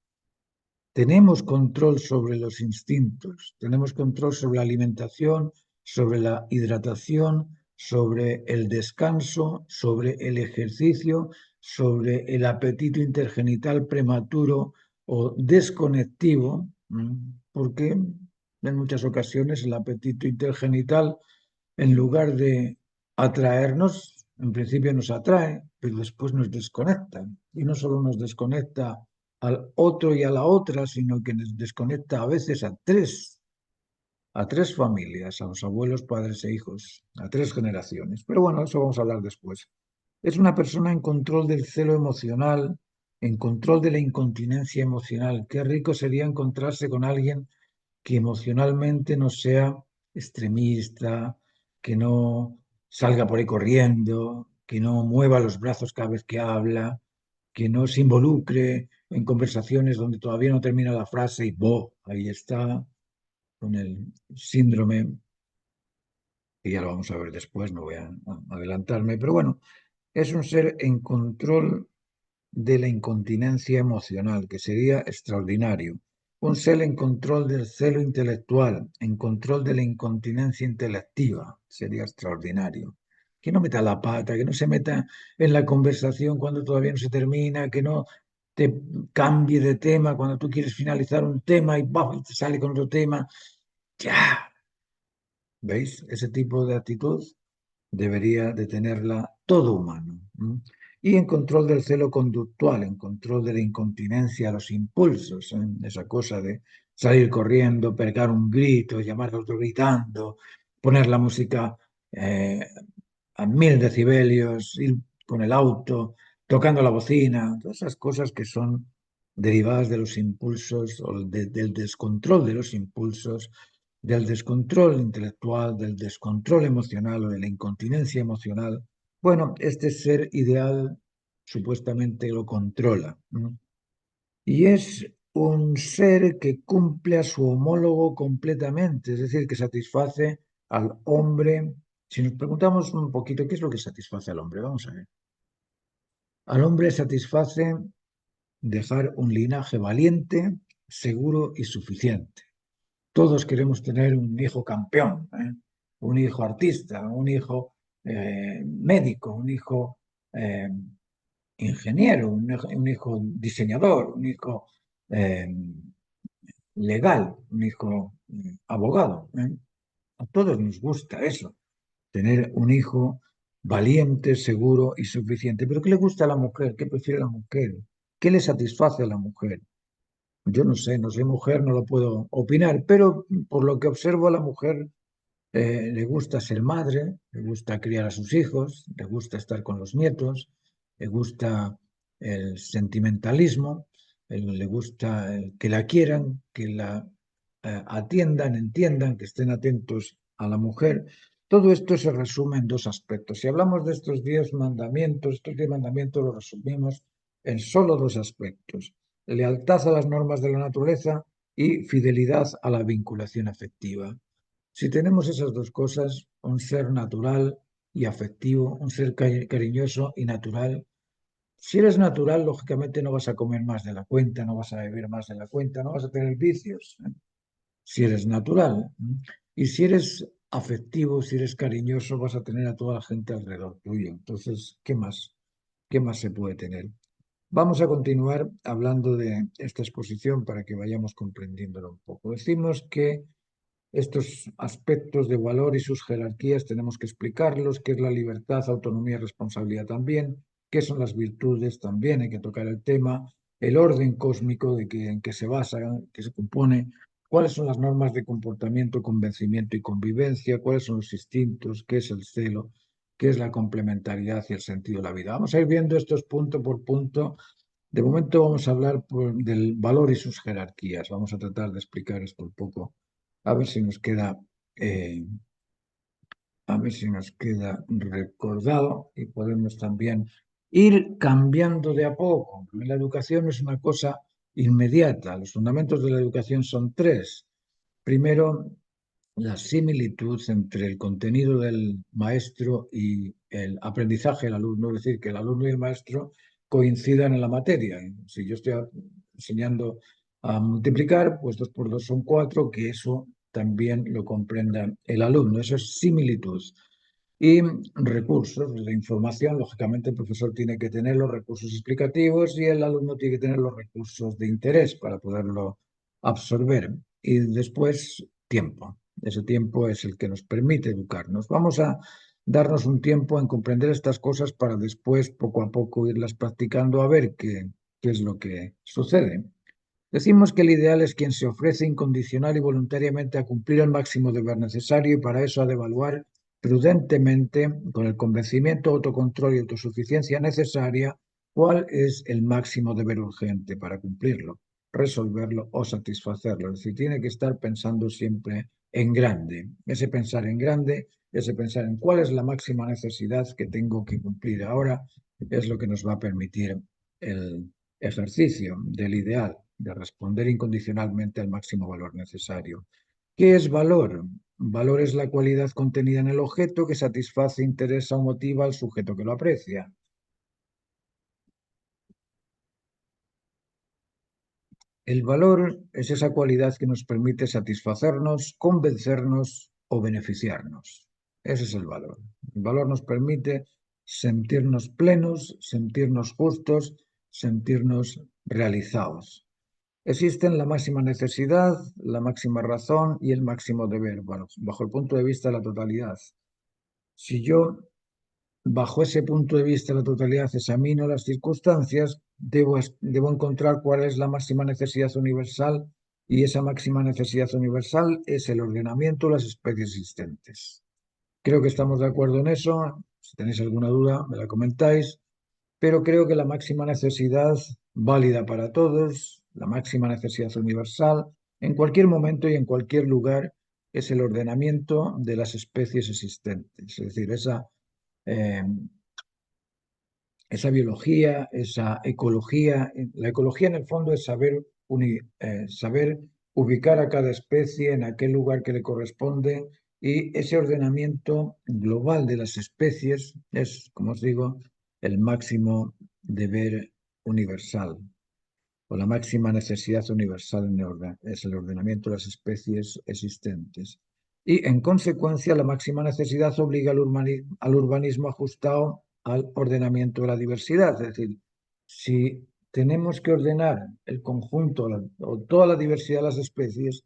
Tenemos control sobre los instintos, tenemos control sobre la alimentación, sobre la hidratación, sobre el descanso, sobre el ejercicio, sobre el apetito intergenital prematuro o desconectivo, porque en muchas ocasiones el apetito intergenital, en lugar de atraernos, en principio nos atrae, pero después nos desconecta. Y no solo nos desconecta al otro y a la otra, sino que nos desconecta a veces a tres familias, a los abuelos, padres e hijos, a tres generaciones. Pero bueno, eso vamos a hablar después. Es una persona en control del celo emocional, en control de la incontinencia emocional. Qué rico sería encontrarse con alguien que emocionalmente no sea extremista, que no salga por ahí corriendo, que no mueva los brazos cada vez que habla, que no se involucre en conversaciones donde todavía no termina la frase y ahí está, con el síndrome, que ya lo vamos a ver después, no voy a adelantarme, pero bueno, es un ser en control de la incontinencia emocional, que sería extraordinario. Un ser en control del celo intelectual, en control de la incontinencia intelectiva, sería extraordinario. Que no meta la pata, que no se meta en la conversación cuando todavía no se termina, que no te cambie de tema cuando tú quieres finalizar un tema y, ¡buf! Y te sale con otro tema. ¡Ya! ¿Veis? Ese tipo de actitud debería de tenerla todo humano. Y en control del celo conductual, en control de la incontinencia, los impulsos, esa cosa de salir corriendo, pegar un grito, llamar a otro gritando, poner la música eh, a 1000 decibelios, ir con el auto, tocando la bocina, todas esas cosas que son derivadas de los impulsos o del descontrol de los impulsos, del descontrol intelectual, del descontrol emocional o de la incontinencia emocional. Bueno, este ser ideal supuestamente lo controla, ¿no? Y es un ser que cumple a su homólogo completamente, es decir, que satisface al hombre. Si nos preguntamos un poquito qué es lo que satisface al hombre, vamos a ver. Al hombre satisface dejar un linaje valiente, seguro y suficiente. Todos queremos tener un hijo campeón, ¿eh? Un hijo artista, un hijo médico, un hijo eh, ingeniero, un hijo diseñador, un hijo eh, legal, un hijo abogado, ¿eh? A todos nos gusta eso, tener un hijo valiente, seguro y suficiente. Pero ¿qué le gusta a la mujer? ¿Qué prefiere la mujer? ¿Qué le satisface a la mujer? Yo no sé, no soy mujer, no lo puedo opinar, pero por lo que observo a la mujer le gusta ser madre, le gusta criar a sus hijos, le gusta estar con los nietos, le gusta el sentimentalismo, le gusta que la quieran, que la atiendan, entiendan, que estén atentos a la mujer. Todo esto se resume en dos aspectos. Si hablamos de estos 10 mandamientos los resumimos en solo dos aspectos: lealtad a las normas de la naturaleza y fidelidad a la vinculación afectiva. Si tenemos esas dos cosas, un ser natural y afectivo, un ser cariñoso y natural, si eres natural, lógicamente no vas a comer más de la cuenta, no vas a beber más de la cuenta, no vas a tener vicios, ¿eh? Si eres natural. Y si eres afectivo, si eres cariñoso, vas a tener a toda la gente alrededor tuyo. Entonces, ¿qué más? ¿Qué más se puede tener? Vamos a continuar hablando de esta exposición para que vayamos comprendiéndolo un poco. Decimos que estos aspectos de valor y sus jerarquías tenemos que explicarlos: qué es la libertad, autonomía y responsabilidad también, qué son las virtudes también, hay que tocar el tema, el orden cósmico en que se basa, que se compone, cuáles son las normas de comportamiento, convencimiento y convivencia, cuáles son los instintos, qué es el celo, qué es la complementariedad y el sentido de la vida. Vamos a ir viendo estos punto por punto. De momento vamos a hablar del valor y sus jerarquías. Vamos a tratar de explicar esto un poco, a ver si nos queda, eh, recordado y podemos también ir cambiando de a poco. La educación es una cosa inmediata. Los fundamentos de la educación son tres. Primero, la similitud entre el contenido del maestro y el aprendizaje del alumno, es decir, que el alumno y el maestro coincidan en la materia. Si yo estoy enseñando a multiplicar, pues 2 por 2 son 4, que eso también lo comprenda el alumno. Eso es similitud. Y recursos de información, lógicamente el profesor tiene que tener los recursos explicativos y el alumno tiene que tener los recursos de interés para poderlo absorber. Y después, tiempo. Ese tiempo es el que nos permite educarnos. Vamos a darnos un tiempo en comprender estas cosas para después, poco a poco, irlas practicando a ver qué es lo que sucede. Decimos que el ideal es quien se ofrece incondicional y voluntariamente a cumplir el máximo deber necesario y para eso ha de evaluar prudentemente, con el convencimiento, autocontrol y autosuficiencia necesaria, cuál es el máximo deber urgente para cumplirlo, resolverlo o satisfacerlo. Es decir, tiene que estar pensando siempre en grande. Ese pensar en grande, ese pensar en cuál es la máxima necesidad que tengo que cumplir ahora, es lo que nos va a permitir el ejercicio del ideal de responder incondicionalmente al máximo valor necesario. ¿Qué es valor? Valor es la cualidad contenida en el objeto que satisface, interesa o motiva al sujeto que lo aprecia. El valor es esa cualidad que nos permite satisfacernos, convencernos o beneficiarnos. Ese es el valor. El valor nos permite sentirnos plenos, sentirnos justos, sentirnos realizados. Existen la máxima necesidad, la máxima razón y el máximo deber, bueno, bajo el punto de vista de la totalidad. Si yo, bajo ese punto de vista de la totalidad, examino las circunstancias, debo encontrar cuál es la máxima necesidad universal y esa máxima necesidad universal es el ordenamiento de las especies existentes. Creo que estamos de acuerdo en eso. Si tenéis alguna duda, me la comentáis, pero creo que la máxima necesidad válida para todos, la máxima necesidad universal, en cualquier momento y en cualquier lugar, es el ordenamiento de las especies existentes. Es decir, eh, esa biología, esa ecología. La ecología en el fondo es saber ubicar a cada especie en aquel lugar que le corresponde y ese ordenamiento global de las especies es, como os digo, el máximo deber universal o la máxima necesidad universal es el ordenamiento de las especies existentes. Y en consecuencia, la máxima necesidad obliga al urbanismo ajustado al ordenamiento de la diversidad. Es decir, si tenemos que ordenar el conjunto o toda la diversidad de las especies,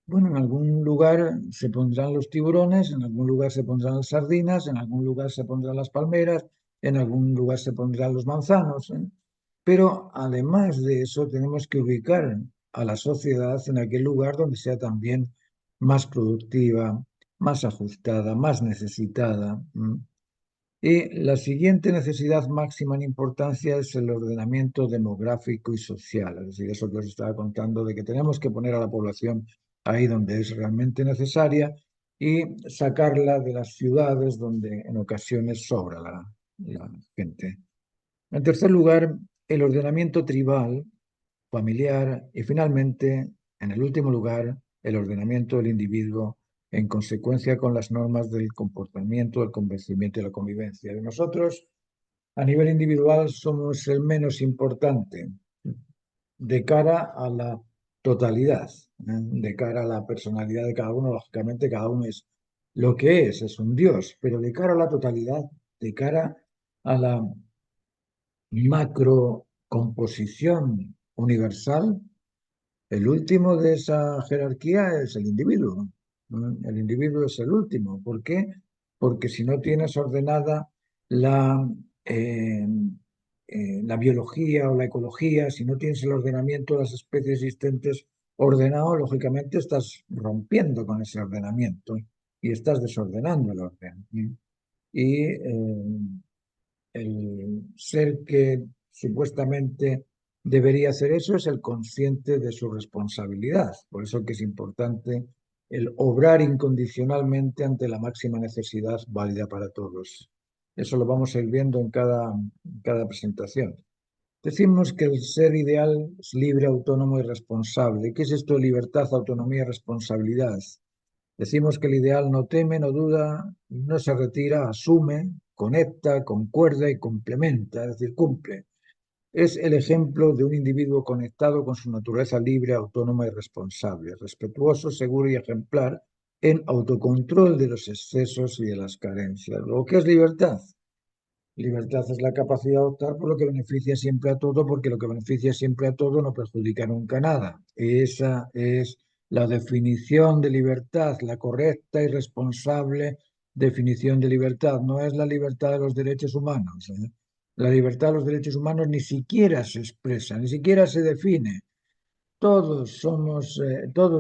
bueno, en algún lugar se pondrán los tiburones, en algún lugar se pondrán las sardinas, en algún lugar se pondrán las palmeras, en algún lugar se pondrán los manzanos, ¿eh? Pero además de eso, tenemos que ubicar a la sociedad en aquel lugar donde sea también más productiva, más ajustada, más necesitada. Y la siguiente necesidad máxima en importancia es el ordenamiento demográfico y social. Es decir, eso que os estaba contando de que tenemos que poner a la población ahí donde es realmente necesaria y sacarla de las ciudades donde en ocasiones sobra la gente. En tercer lugar, el ordenamiento tribal, familiar y finalmente, en el último lugar, el ordenamiento del individuo en consecuencia con las normas del comportamiento, del convencimiento y la convivencia. Y nosotros, a nivel individual, somos el menos importante de cara a la totalidad, de cara a la personalidad de cada uno. Lógicamente, cada uno es lo que es un Dios, pero de cara a la totalidad, de cara a la macrocomposición universal, el último de esa jerarquía es el individuo. El individuo es el último. ¿Por qué? Porque si no tienes ordenada la, eh, la biología o la ecología, si no tienes el ordenamiento de las especies existentes ordenado, lógicamente estás rompiendo con ese ordenamiento y estás desordenando el orden. Y el ser que supuestamente debería hacer eso es el consciente de su responsabilidad. Por eso que es importante el obrar incondicionalmente ante la máxima necesidad válida para todos. Eso lo vamos a ir viendo en cada presentación. Decimos que el ser ideal es libre, autónomo y responsable. ¿Qué es esto de libertad, autonomía y responsabilidad? Decimos que el ideal no teme, no duda, no se retira, asume, conecta, concuerda y complementa, es decir, cumple. Es el ejemplo de un individuo conectado con su naturaleza libre, autónoma y responsable, respetuoso, seguro y ejemplar, en autocontrol de los excesos y de las carencias. ¿Lo que es libertad? Libertad es la capacidad de optar por lo que beneficia siempre a todo, porque lo que beneficia siempre a todo no perjudica nunca nada. Esa es la definición de libertad, la correcta y responsable definición de libertad. No es la libertad de los derechos humanos, ¿eh? La libertad de los derechos humanos ni siquiera se expresa, ni siquiera se define. Todos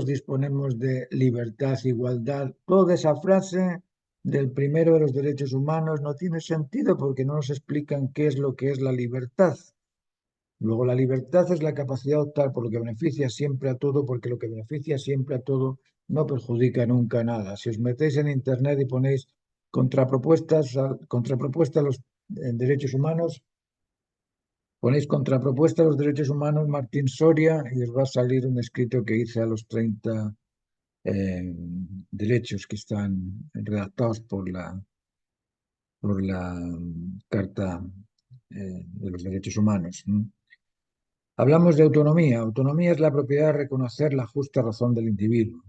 disponemos de libertad, igualdad. Toda esa frase del primero de los derechos humanos no tiene sentido porque no nos explican qué es lo que es la libertad. Luego, la libertad es la capacidad de optar por lo que beneficia siempre a todo, porque lo que beneficia siempre a todo no perjudica nunca nada. Si os metéis en Internet y ponéis contrapropuestas a los derechos humanos, ponéis contrapropuesta a los derechos humanos Martín Soria y os va a salir un escrito que hice a los 30 derechos que están redactados por la Carta de los Derechos Humanos. Hablamos de autonomía. Autonomía es la propiedad de reconocer la justa razón del individuo.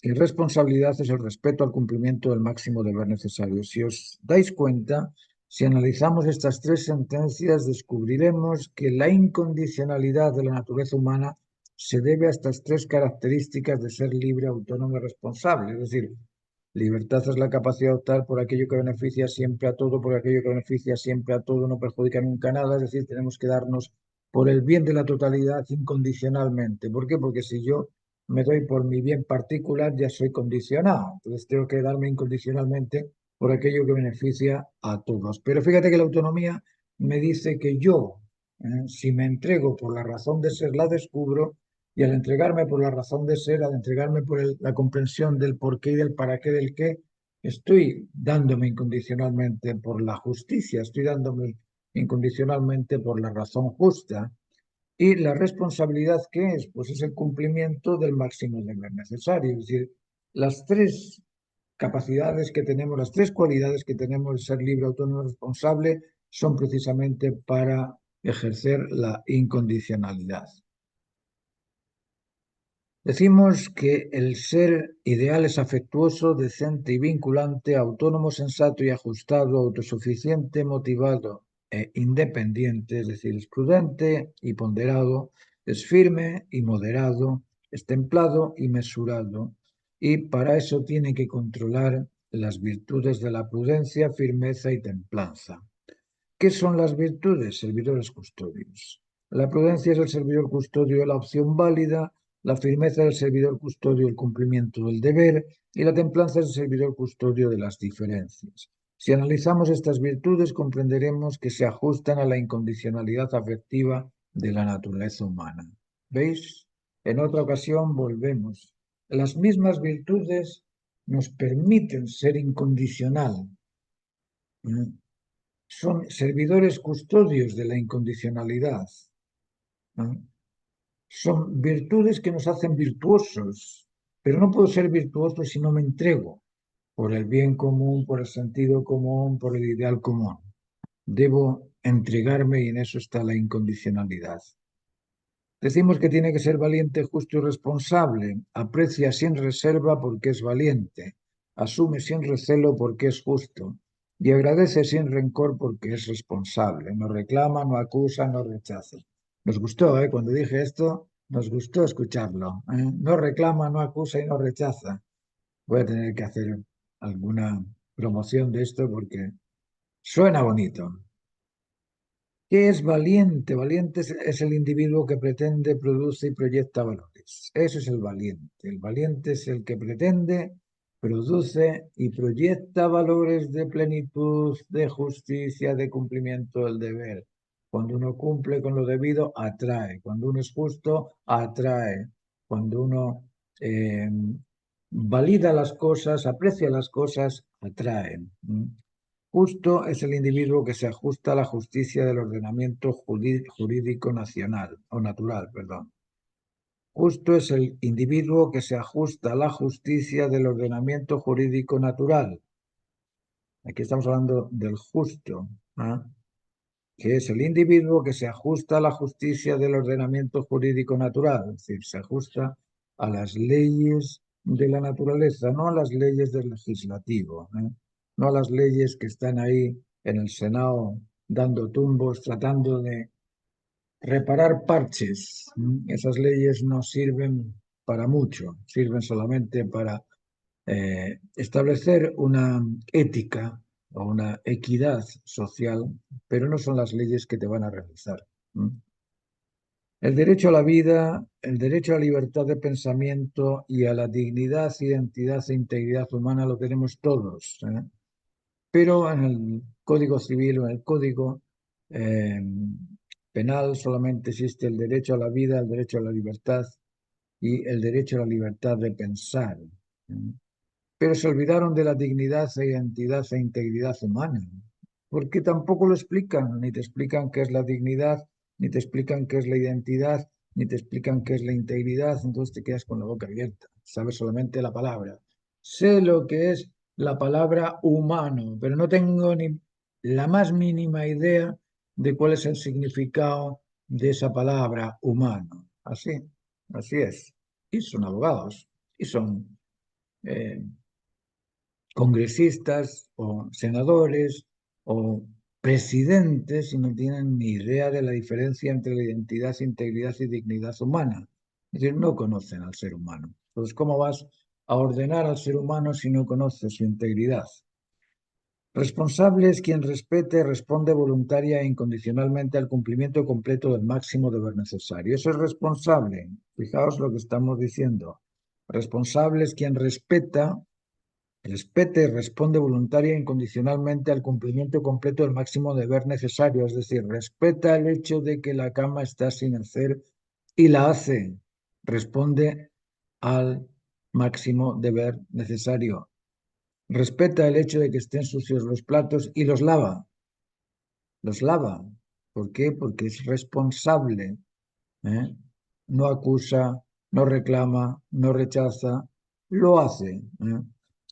Y responsabilidad es el respeto al cumplimiento del máximo deber necesario. Si os dais cuenta, si analizamos estas tres sentencias, descubriremos que la incondicionalidad de la naturaleza humana se debe a estas tres características de ser libre, autónomo y responsable. Es decir, libertad es la capacidad de optar por aquello que beneficia siempre a todo, por aquello que beneficia siempre a todo, no perjudica nunca nada. Es decir, tenemos que darnos por el bien de la totalidad incondicionalmente. ¿Por qué? Porque si yo me doy por mi bien particular, ya soy condicionado. Entonces tengo que darme incondicionalmente por aquello que beneficia a todos. Pero fíjate que la autonomía me dice que yo, si me entrego por la razón de ser, la descubro, y al entregarme por la razón de ser, al entregarme por la comprensión del por qué y del para qué del qué, estoy dándome incondicionalmente por la justicia, estoy dándome incondicionalmente por la razón justa. ¿Y la responsabilidad qué es? Pues es el cumplimiento del máximo deber necesario. Es decir, las tres capacidades que tenemos, las tres cualidades que tenemos de ser libre, autónomo y responsable son precisamente para ejercer la incondicionalidad. Decimos que el ser ideal es afectuoso, decente y vinculante, autónomo, sensato y ajustado, autosuficiente, motivado e independiente, es decir, es prudente y ponderado, es firme y moderado, es templado y mesurado, y para eso tiene que controlar las virtudes de la prudencia, firmeza y templanza. ¿Qué son las virtudes? Servidores custodios. La prudencia es el servidor custodio de la opción válida, la firmeza es el servidor custodio del cumplimiento del deber y la templanza es el servidor custodio de las diferencias. Si analizamos estas virtudes, comprenderemos que se ajustan a la incondicionalidad afectiva de la naturaleza humana. ¿Veis? En otra ocasión volvemos. Las mismas virtudes nos permiten ser incondicional. Son servidores custodios de la incondicionalidad, ¿no? Son virtudes que nos hacen virtuosos, pero no puedo ser virtuoso si no me entrego por el bien común, por el sentido común, por el ideal común. Debo entregarme y en eso está la incondicionalidad. Decimos que tiene que ser valiente, justo y responsable. Aprecia sin reserva porque es valiente. Asume sin recelo porque es justo. Y agradece sin rencor porque es responsable. No reclama, no acusa, no rechaza. Nos gustó, ¿eh? Cuando dije esto, nos gustó escucharlo, ¿eh? No reclama, no acusa y no rechaza. Voy a tener que hacer alguna promoción de esto porque suena bonito. ¿Qué es valiente? Valiente es el individuo que pretende, produce y proyecta valores. Eso es el valiente. El valiente es el que pretende, produce y proyecta valores de plenitud, de justicia, de cumplimiento del deber. Cuando uno cumple con lo debido, atrae. Cuando uno es justo, atrae. Cuando uno eh, valida las cosas, aprecia las cosas, atrae. Justo es el individuo que se ajusta a la justicia del ordenamiento jurídico nacional o natural, perdón. Justo es el individuo que se ajusta a la justicia del ordenamiento jurídico natural. Aquí estamos hablando del justo, ¿ah? Que es el individuo que se ajusta a la justicia del ordenamiento jurídico natural, es decir, se ajusta a las leyes de la naturaleza, no a las leyes del legislativo, ¿eh? No a las leyes que están ahí en el Senado dando tumbos, tratando de reparar parches. Esas leyes no sirven para mucho, sirven solamente para establecer una ética o una equidad social, pero no son las leyes que te van a realizar. El derecho a la vida, el derecho a la libertad de pensamiento y a la dignidad, identidad e integridad humana lo tenemos todos, ¿eh? Pero en el Código Civil o en el Código eh, Penal solamente existe el derecho a la vida, el derecho a la libertad y el derecho a la libertad de pensar. ¿Eh? Pero se olvidaron de la dignidad e identidad e integridad humana, porque tampoco lo explican, ni te explican qué es la dignidad, ni te explican qué es la identidad, ni te explican qué es la integridad, entonces te quedas con la boca abierta, sabes solamente la palabra. Sé lo que es la palabra humano, pero no tengo ni la más mínima idea de cuál es el significado de esa palabra humano. Así, así es. Y son abogados, y son eh, congresistas o senadores o presidentes y no tienen ni idea de la diferencia entre la identidad, integridad y dignidad humana. Es decir, no conocen al ser humano. Entonces, ¿cómo vas a ordenar al ser humano si no conoces su integridad? Responsable es quien respete, responde voluntaria e incondicionalmente al cumplimiento completo del máximo deber necesario. Eso es responsable. Fijaos lo que estamos diciendo. Responsable es quien respete y responde voluntaria e incondicionalmente al cumplimiento completo del máximo deber necesario, es decir, respeta el hecho de que la cama está sin hacer y la hace. Responde al máximo deber necesario. Respeta el hecho de que estén sucios los platos y los lava. Los lava. ¿Por qué? Porque es responsable. ¿Eh? No acusa, no reclama, no rechaza, lo hace. ¿Eh?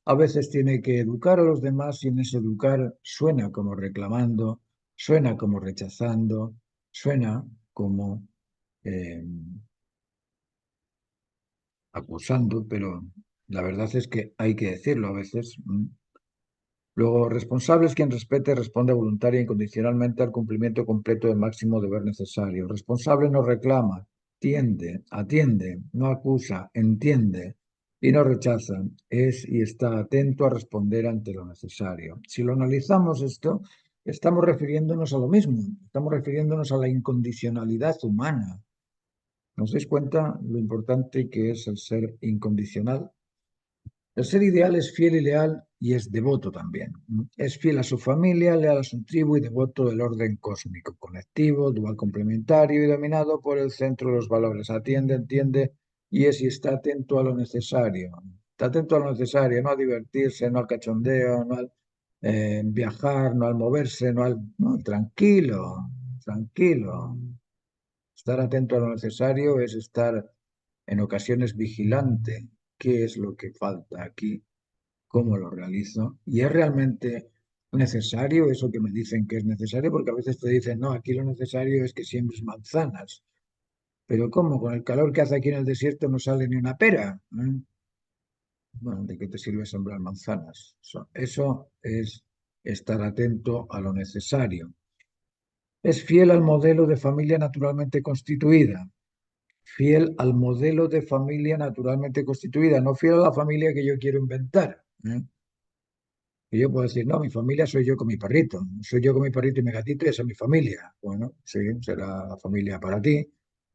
A veces tiene que educar a los demás y en ese educar suena como reclamando, suena como rechazando, suena como eh, acusando, pero la verdad es que hay que decirlo a veces. Luego, responsable es quien respete y responde voluntaria e incondicionalmente al cumplimiento completo del máximo deber necesario. Responsable no reclama, atiende, no acusa, entiende y no rechaza. Es y está atento a responder ante lo necesario. Si lo analizamos esto, estamos refiriéndonos a lo mismo, estamos refiriéndonos a la incondicionalidad humana. ¿Nos dais cuenta lo importante que es el ser incondicional? El ser ideal es fiel y leal y es devoto también. Es fiel a su familia, leal a su tribu y devoto del orden cósmico, conectivo, dual complementario y dominado por el centro de los valores. Atiende, entiende y es y está atento a lo necesario. Está atento a lo necesario, no a divertirse, no al cachondeo, no al viajar, no al moverse, no, tranquilo, tranquilo. Estar atento a lo necesario es estar en ocasiones vigilante. ¿Qué es lo que falta aquí? ¿Cómo lo realizo? ¿Y es realmente necesario eso que me dicen que es necesario? Porque a veces te dicen, no, aquí lo necesario es que siembres manzanas. Pero ¿cómo? Con el calor que hace aquí en el desierto no sale ni una pera. ¿Eh? Bueno, ¿de qué te sirve sembrar manzanas? Eso es estar atento a lo necesario. Es fiel al modelo de familia naturalmente constituida. Fiel al modelo de familia naturalmente constituida, no fiel a la familia que yo quiero inventar. ¿Eh? Y yo puedo decir, no, mi familia soy yo con mi perrito. Soy yo con mi perrito y mi gatito y esa es mi familia. Bueno, sí, será la familia para ti.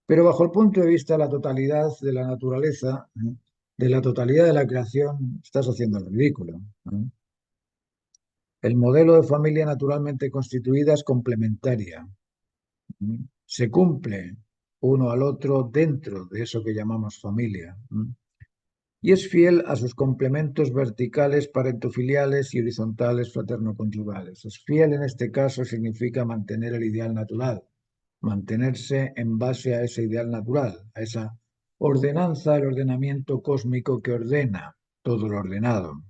Pero bajo el punto de vista de la totalidad de la naturaleza, de la totalidad de la creación, estás haciendo el ridículo. El modelo de familia naturalmente constituida es complementaria. Se cumple uno al otro dentro de eso que llamamos familia. Y es fiel a sus complementos verticales, parentofiliales y horizontales fraterno-conyugales. Es fiel en este caso significa mantener el ideal natural, mantenerse en base a ese ideal natural, a esa ordenanza, el ordenamiento cósmico que ordena todo lo ordenado.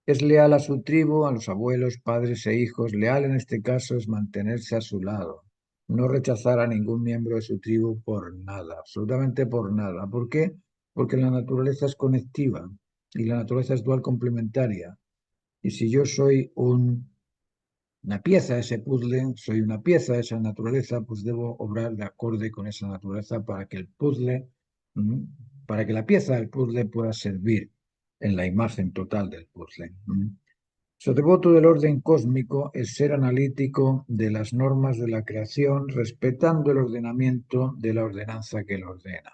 Es leal a su tribu, a los abuelos, padres e hijos. Leal en este caso es mantenerse a su lado, no rechazar a ningún miembro de su tribu por nada, absolutamente por nada. ¿Por qué? Porque la naturaleza es conectiva y la naturaleza es dual complementaria. Y si yo soy una pieza de ese puzzle, soy una pieza de esa naturaleza, pues debo obrar de acorde con esa naturaleza para que el puzzle, mm, para que la pieza del puzzle pueda servir en la imagen total del puzzle. Su devoto del orden cósmico es ser analítico de las normas de la creación, respetando el ordenamiento de la ordenanza que lo ordena.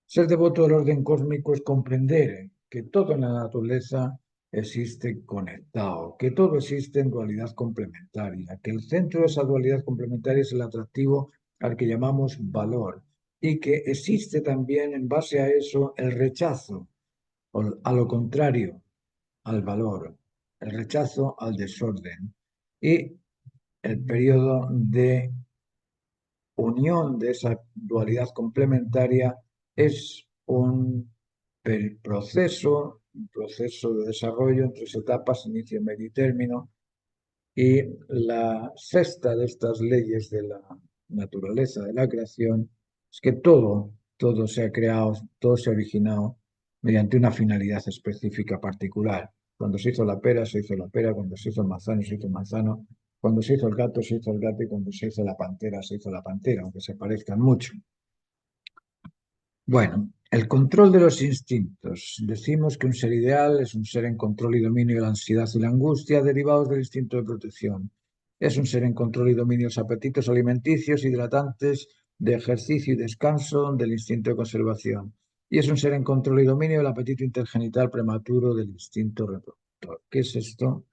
Ser devoto del orden cósmico es comprender que todo en la naturaleza existe conectado, que todo existe en dualidad complementaria, que el centro de esa dualidad complementaria es el atractivo al que llamamos valor y que existe también en base a eso el rechazo, o a lo contrario, al valor, el rechazo al desorden y el periodo de unión de esa dualidad complementaria es un proceso de desarrollo en tres etapas, inicio, medio y término, y la sexta de estas leyes de la naturaleza, de la creación, es que todo se ha creado, todo se ha originado mediante una finalidad específica particular. Cuando se hizo la pera, se hizo la pera, cuando se hizo el manzano, se hizo el manzano, cuando se hizo el gato, se hizo el gato, y cuando se hizo la pantera, se hizo la pantera, aunque se parezcan mucho. Bueno, el control de los instintos. Decimos que un ser ideal es un ser en control y dominio de la ansiedad y la angustia derivados del instinto de protección. Es un ser en control y dominio de los apetitos alimenticios, hidratantes, de ejercicio y descanso, del instinto de conservación. Y es un ser en control y dominio del apetito intergenital prematuro del instinto reproductor. ¿Qué es esto?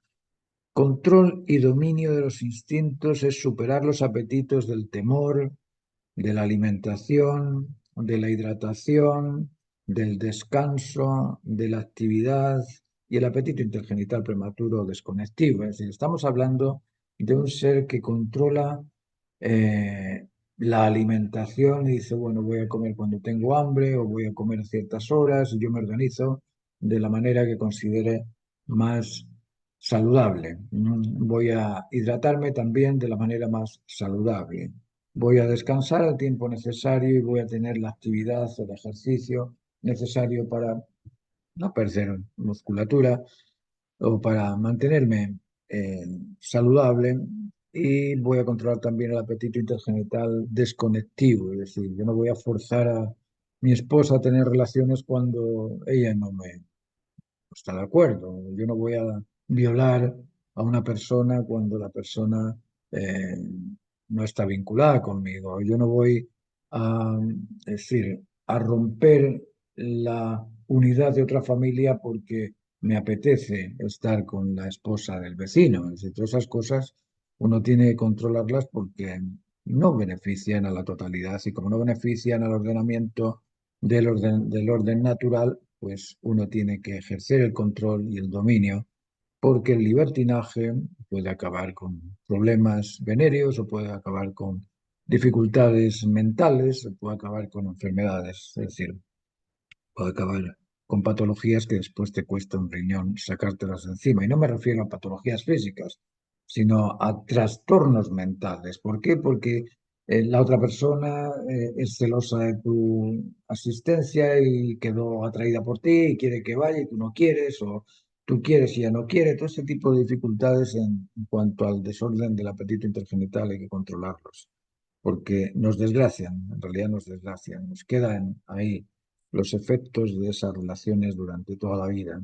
Control y dominio de los instintos es superar los apetitos del temor, de la alimentación, de la hidratación, del descanso, de la actividad y el apetito intergenital prematuro o desconectivo. Es decir, estamos hablando de un ser que controla la alimentación y dice, bueno, voy a comer cuando tengo hambre o voy a comer a ciertas horas y yo me organizo de la manera que considere más saludable. Voy a hidratarme también de la manera más saludable. Voy a descansar el tiempo necesario y voy a tener la actividad o el ejercicio necesario para no perder musculatura o para mantenerme saludable y voy a controlar también el apetito intergenital desconectivo, es decir, yo no voy a forzar a mi esposa a tener relaciones cuando ella no me está de acuerdo. Yo no voy a violar a una persona cuando la persona eh, no está vinculada conmigo. Yo no voy a, es decir, a romper la unidad de otra familia porque me apetece estar con la esposa del vecino. Es decir, todas esas cosas uno tiene que controlarlas porque no benefician a la totalidad y como no benefician al ordenamiento del orden natural, pues uno tiene que ejercer el control y el dominio, porque el libertinaje puede acabar con problemas venéreos o puede acabar con dificultades mentales, o puede acabar con enfermedades, es decir, puede acabar con patologías que después te cuesta un riñón sacártelas de encima. Y no me refiero a patologías físicas, sino a trastornos mentales. ¿Por qué? Porque la otra persona es celosa de tu asistencia y quedó atraída por ti y quiere que vaya y tú no quieres, o tú quieres y ella no quiere. Todo ese tipo de dificultades en cuanto al desorden del apetito intergenital hay que controlarlos porque nos desgracian, en realidad nos desgracian, nos quedan ahí los efectos de esas relaciones durante toda la vida.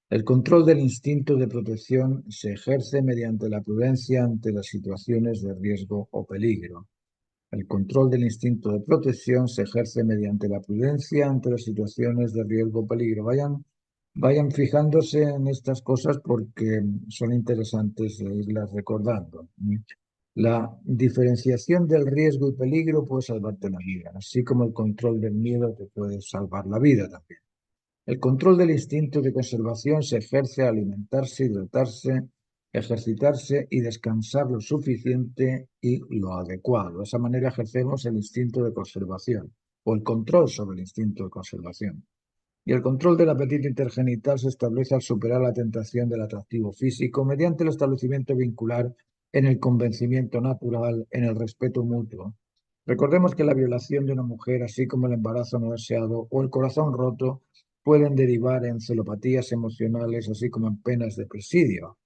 El control del instinto de protección se ejerce mediante la prudencia ante las situaciones de riesgo o peligro. El control del instinto de protección se ejerce mediante la prudencia ante las situaciones de riesgo o peligro. Vayan fijándose en estas cosas porque son interesantes de irlas recordando. La diferenciación del riesgo y peligro puede salvarte la vida, así como el control del miedo te puede salvar la vida también. El control del instinto de conservación se ejerce al alimentarse, hidratarse, ejercitarse y descansar lo suficiente y lo adecuado. De esa manera ejercemos el instinto de conservación o el control sobre el instinto de conservación. Y el control del apetito intergenital se establece al superar la tentación del atractivo físico mediante el establecimiento vincular en el convencimiento natural, en el respeto mutuo. Recordemos que la violación de una mujer, así como el embarazo no deseado o el corazón roto, pueden derivar en celopatías emocionales, así como en penas de presidio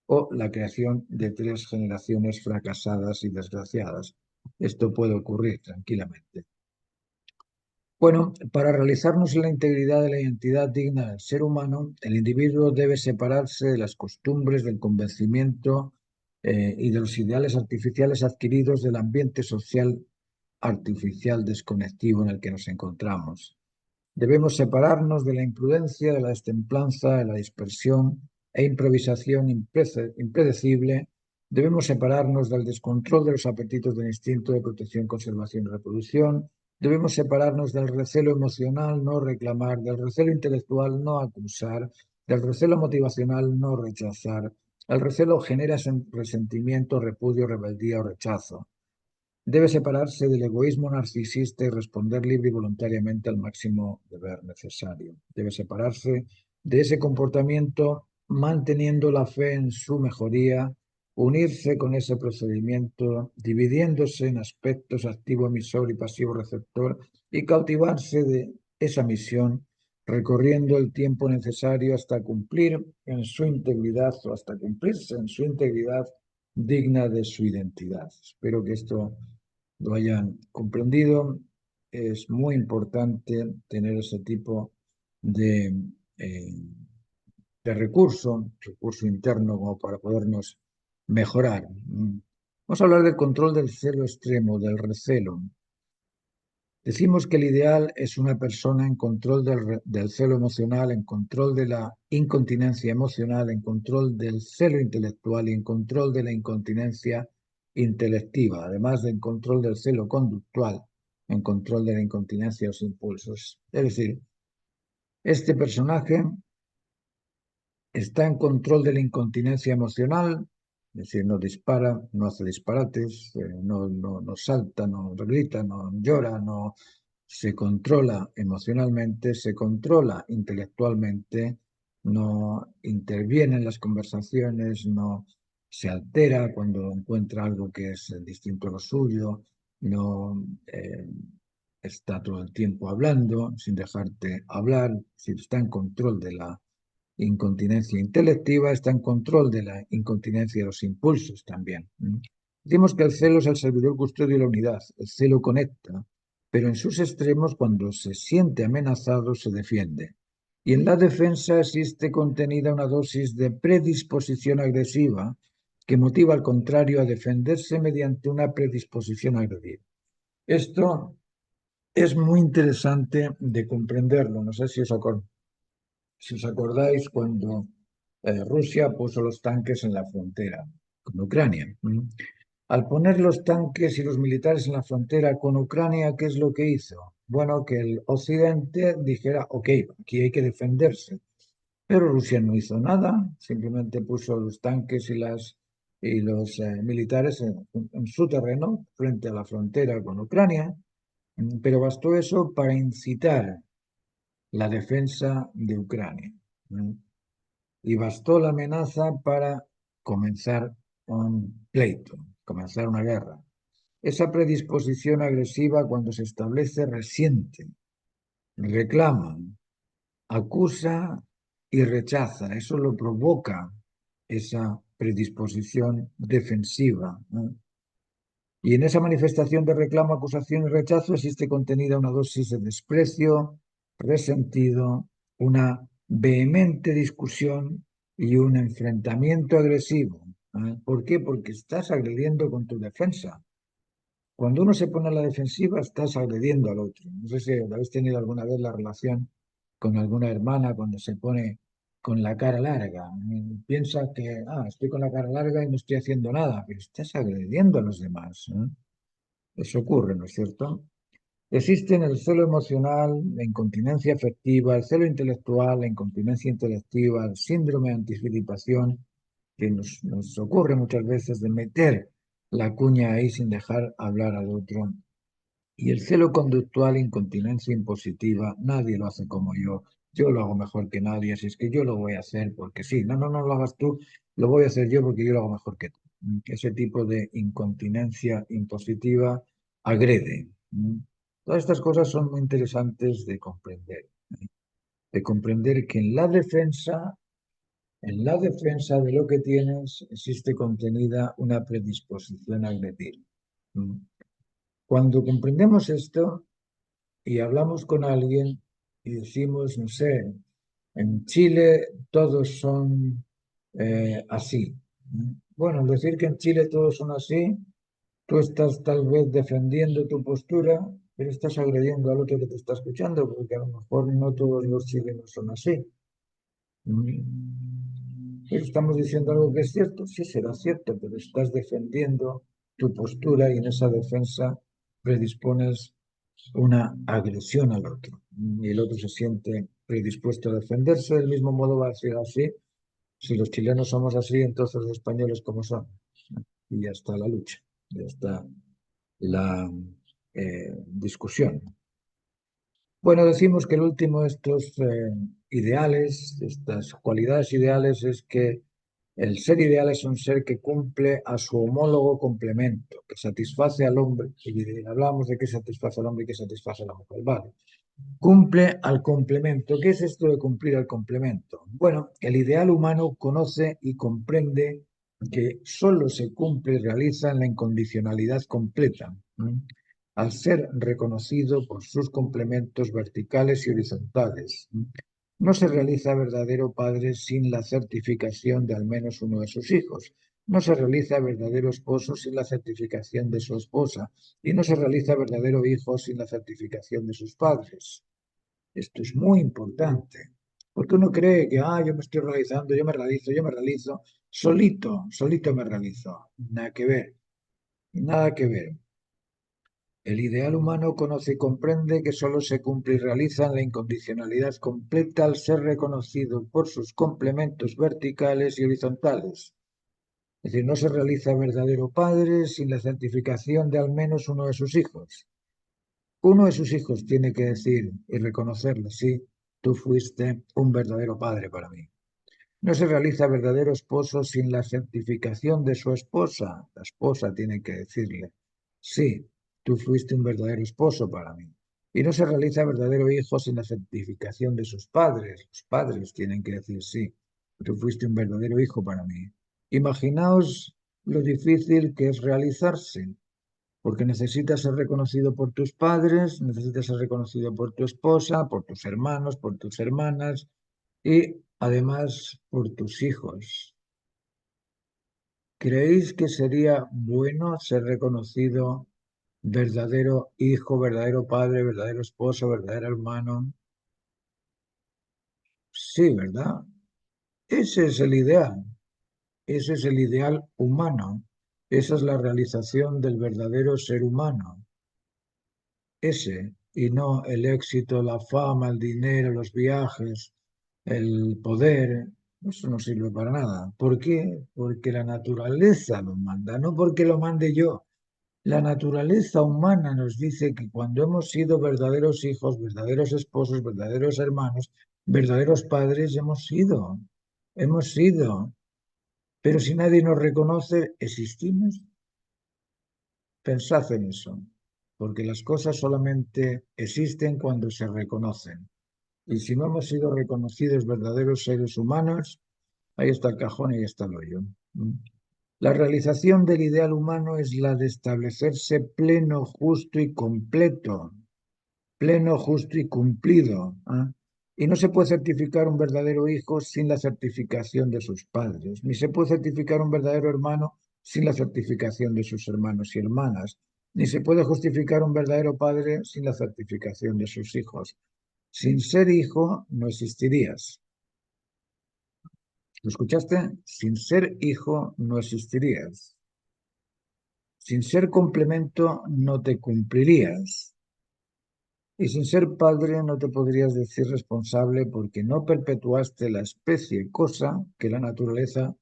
o la creación de 3 generaciones fracasadas y desgraciadas. Esto puede ocurrir tranquilamente. Bueno, para realizarnos en la integridad de la identidad digna del ser humano, el individuo debe separarse de las costumbres, del convencimiento y de los ideales artificiales adquiridos del ambiente social artificial desconectivo en el que nos encontramos. Debemos separarnos de la imprudencia, de la destemplanza, de la dispersión e improvisación impredecible. Debemos separarnos del descontrol de los apetitos del instinto de protección, conservación y reproducción. Debemos separarnos del recelo emocional, no reclamar, del recelo intelectual, no acusar, del recelo motivacional, no rechazar. El recelo genera resentimiento, repudio, rebeldía o rechazo. Debe separarse del egoísmo narcisista y responder libre y voluntariamente al máximo deber necesario. Debe separarse de ese comportamiento manteniendo la fe en su mejoría, unirse con ese procedimiento, dividiéndose en aspectos activo emisor y pasivo receptor y cautivarse de esa misión, recorriendo el tiempo necesario hasta cumplir en su integridad o hasta cumplirse en su integridad digna de su identidad. Espero que esto lo hayan comprendido. Es muy importante tener ese tipo de, eh, de recurso interno como para podernos mejorar. Vamos a hablar del control del celo extremo, del recelo. Decimos que el ideal es una persona en control del celo emocional, en control de la incontinencia emocional, en control del celo intelectual y en control de la incontinencia intelectiva, además del control del celo conductual, en control de la incontinencia de los impulsos. Es decir, este personaje está en control de la incontinencia emocional, es decir, no dispara, no hace disparates, no salta, no grita, no llora, no se controla emocionalmente, se controla intelectualmente, no interviene en las conversaciones, no se altera cuando encuentra algo que es distinto a lo suyo, no está todo el tiempo hablando sin dejarte hablar, si está en control de la incontinencia intelectiva, está en control de la incontinencia de los impulsos también. Decimos que el celo es el servidor custodio de la unidad, el celo conecta, pero en sus extremos, cuando se siente amenazado, se defiende. Y en la defensa existe contenida una dosis de predisposición agresiva que motiva al contrario a defenderse mediante una predisposición agresiva. Esto es muy interesante de comprenderlo. No sé si os acordáis cuando Rusia puso los tanques en la frontera con Ucrania. Al poner los tanques y los militares en la frontera con Ucrania, ¿qué es lo que hizo? Bueno, que el occidente dijera, ok, aquí hay que defenderse. Pero Rusia no hizo nada, simplemente puso los tanques y los militares en su terreno frente a la frontera con Ucrania. Pero bastó eso para incitar la defensa de Ucrania. Y bastó la amenaza para comenzar un pleito, comenzar una guerra. Esa predisposición agresiva, cuando se establece, resiente, reclama, acusa y rechaza. Eso lo provoca esa predisposición defensiva, ¿no? Y en esa manifestación de reclamo, acusación y rechazo existe contenida una dosis de desprecio, resentido, una vehemente discusión y un enfrentamiento agresivo. ¿Por qué? Porque estás agrediendo con tu defensa. Cuando uno se pone a la defensiva, estás agrediendo al otro. No sé si habéis tenido alguna vez la relación con alguna hermana cuando se pone con la cara larga. Piensa que, estoy con la cara larga y no estoy haciendo nada, pero estás agrediendo a los demás. Eso ocurre, ¿no es cierto? Existen el celo emocional, la incontinencia afectiva, el celo intelectual, la incontinencia intelectiva, el síndrome de anticipación, que nos ocurre muchas veces de meter la cuña ahí sin dejar hablar al otro. Y el celo conductual, incontinencia impositiva, nadie lo hace como yo lo hago mejor que nadie, así es que yo lo voy a hacer porque sí, no, no, no lo hagas tú, lo voy a hacer yo porque yo lo hago mejor que tú. Ese tipo de incontinencia impositiva agrede. Todas estas cosas son muy interesantes de comprender que en la defensa de lo que tienes existe contenida una predisposición a agredir. Cuando comprendemos esto, y hablamos con alguien y decimos, no sé, en Chile todos son así. Bueno, al decir que en Chile todos son así, tú estás tal vez defendiendo tu postura, pero estás agrediendo al otro que te está escuchando, porque a lo mejor no todos los chilenos son así. Estamos diciendo algo que es cierto, sí será cierto, pero estás defendiendo tu postura y en esa defensa predispones una agresión al otro. Y el otro se siente predispuesto a defenderse, del mismo modo va a ser así. Si los chilenos somos así, entonces los españoles como son. Y ya está la lucha, ya está la discusión. Bueno, decimos que el último de estos ideales, estas cualidades ideales, es que el ser ideal es un ser que cumple a su homólogo complemento, que satisface al hombre. Y hablamos de que satisface al hombre y que satisface a la mujer. Vale. Cumple al complemento. ¿Qué es esto de cumplir al complemento? Bueno, el ideal humano conoce y comprende que solo se cumple y realiza en la incondicionalidad completa, al ser reconocido por sus complementos verticales y horizontales. No se realiza verdadero padre sin la certificación de al menos uno de sus hijos. No se realiza verdadero esposo sin la certificación de su esposa. Y no se realiza verdadero hijo sin la certificación de sus padres. Esto es muy importante. Porque uno cree que, yo me estoy realizando, yo me realizo, solito me realizo. Nada que ver, nada que ver. El ideal humano conoce y comprende que solo se cumple y realiza en la incondicionalidad completa al ser reconocido por sus complementos verticales y horizontales. Es decir, no se realiza verdadero padre sin la certificación de al menos uno de sus hijos. Uno de sus hijos tiene que decir y reconocerle, sí, tú fuiste un verdadero padre para mí. No se realiza verdadero esposo sin la certificación de su esposa. La esposa tiene que decirle, sí, tú fuiste un verdadero esposo para mí. Y no se realiza verdadero hijo sin la certificación de sus padres. Los padres tienen que decir, sí, tú fuiste un verdadero hijo para mí. Imaginaos lo difícil que es realizarse, porque necesitas ser reconocido por tus padres, necesitas ser reconocido por tu esposa, por tus hermanos, por tus hermanas y además por tus hijos. ¿Creéis que sería bueno ser reconocido verdadero hijo, verdadero padre, verdadero esposo, verdadero hermano? Sí, ¿verdad? Ese es el ideal, ese es el ideal humano, esa es la realización del verdadero ser humano. Ese, y no el éxito, la fama, el dinero, los viajes, el poder. Eso no sirve para nada. ¿Por qué? Porque la naturaleza lo manda, no porque lo mande yo. La naturaleza humana nos dice que cuando hemos sido verdaderos hijos, verdaderos esposos, verdaderos hermanos, verdaderos padres, hemos sido. Pero si nadie nos reconoce, ¿existimos? Pensad en eso, porque las cosas solamente existen cuando se reconocen. Y si no hemos sido reconocidos verdaderos seres humanos, ahí está el cajón y ahí está el hoyo. La realización del ideal humano es la de establecerse pleno, justo y completo, pleno, justo y cumplido, Y no se puede certificar un verdadero hijo sin la certificación de sus padres, ni se puede certificar un verdadero hermano sin la certificación de sus hermanos y hermanas, ni se puede justificar un verdadero padre sin la certificación de sus hijos. Sin ser hijo no existirías. ¿Lo escuchaste? Sin ser hijo no existirías. Sin ser complemento no te cumplirías. Y sin ser padre no te podrías decir responsable porque no perpetuaste la especie, cosa que la naturaleza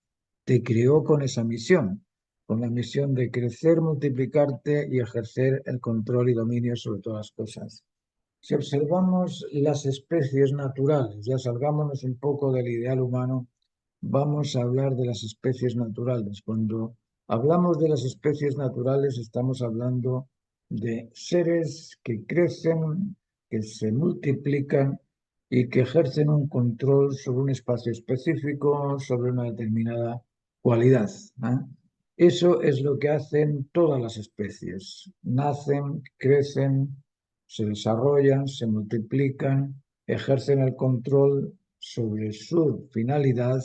te creó con esa misión, con la misión de crecer, multiplicarte y ejercer el control y dominio sobre todas las cosas. Si observamos las especies naturales, ya salgámonos un poco del ideal humano, vamos a hablar de las especies naturales. Cuando hablamos de las especies naturales, estamos hablando de seres que crecen, que se multiplican y que ejercen un control sobre un espacio específico, sobre una determinada cualidad, ¿eh? Eso es lo que hacen todas las especies. Nacen, crecen, se desarrollan, se multiplican, ejercen el control sobre su finalidad.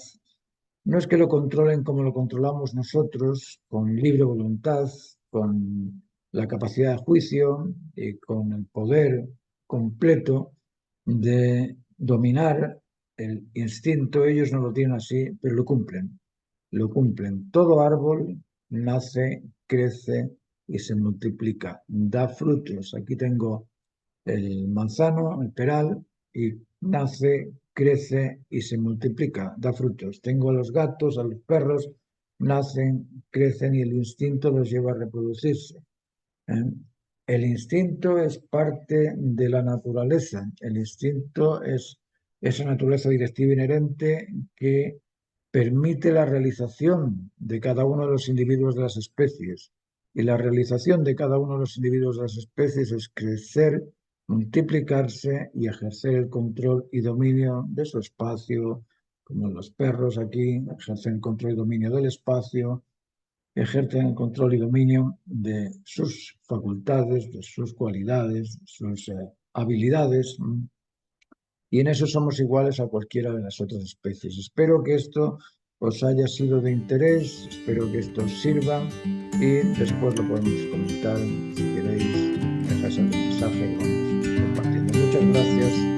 No es que lo controlen como lo controlamos nosotros, con libre voluntad, con la capacidad de juicio y con el poder completo de dominar el instinto. Ellos no lo tienen así, pero lo cumplen. Lo cumplen. Todo árbol nace, crece y se multiplica, da frutos. Aquí tengo el manzano, el peral, y nace, crece y se multiplica, da frutos. Tengo a los gatos, a los perros, nacen, crecen y el instinto los lleva a reproducirse, ¿eh? El instinto es parte de la naturaleza. El instinto es esa naturaleza directiva inherente que permite la realización de cada uno de los individuos de las especies. Y la realización de cada uno de los individuos de las especies es crecer, multiplicarse y ejercer el control y dominio de su espacio, como los perros aquí ejercen control y dominio del espacio, ejercen el control y dominio de sus facultades, de sus cualidades, de sus habilidades. Y en eso somos iguales a cualquiera de las otras especies. Espero que esto os haya sido de interés, espero que esto os sirva y después lo podemos comentar si queréis, dejáis el mensaje y vamos compartiendo. Muchas gracias.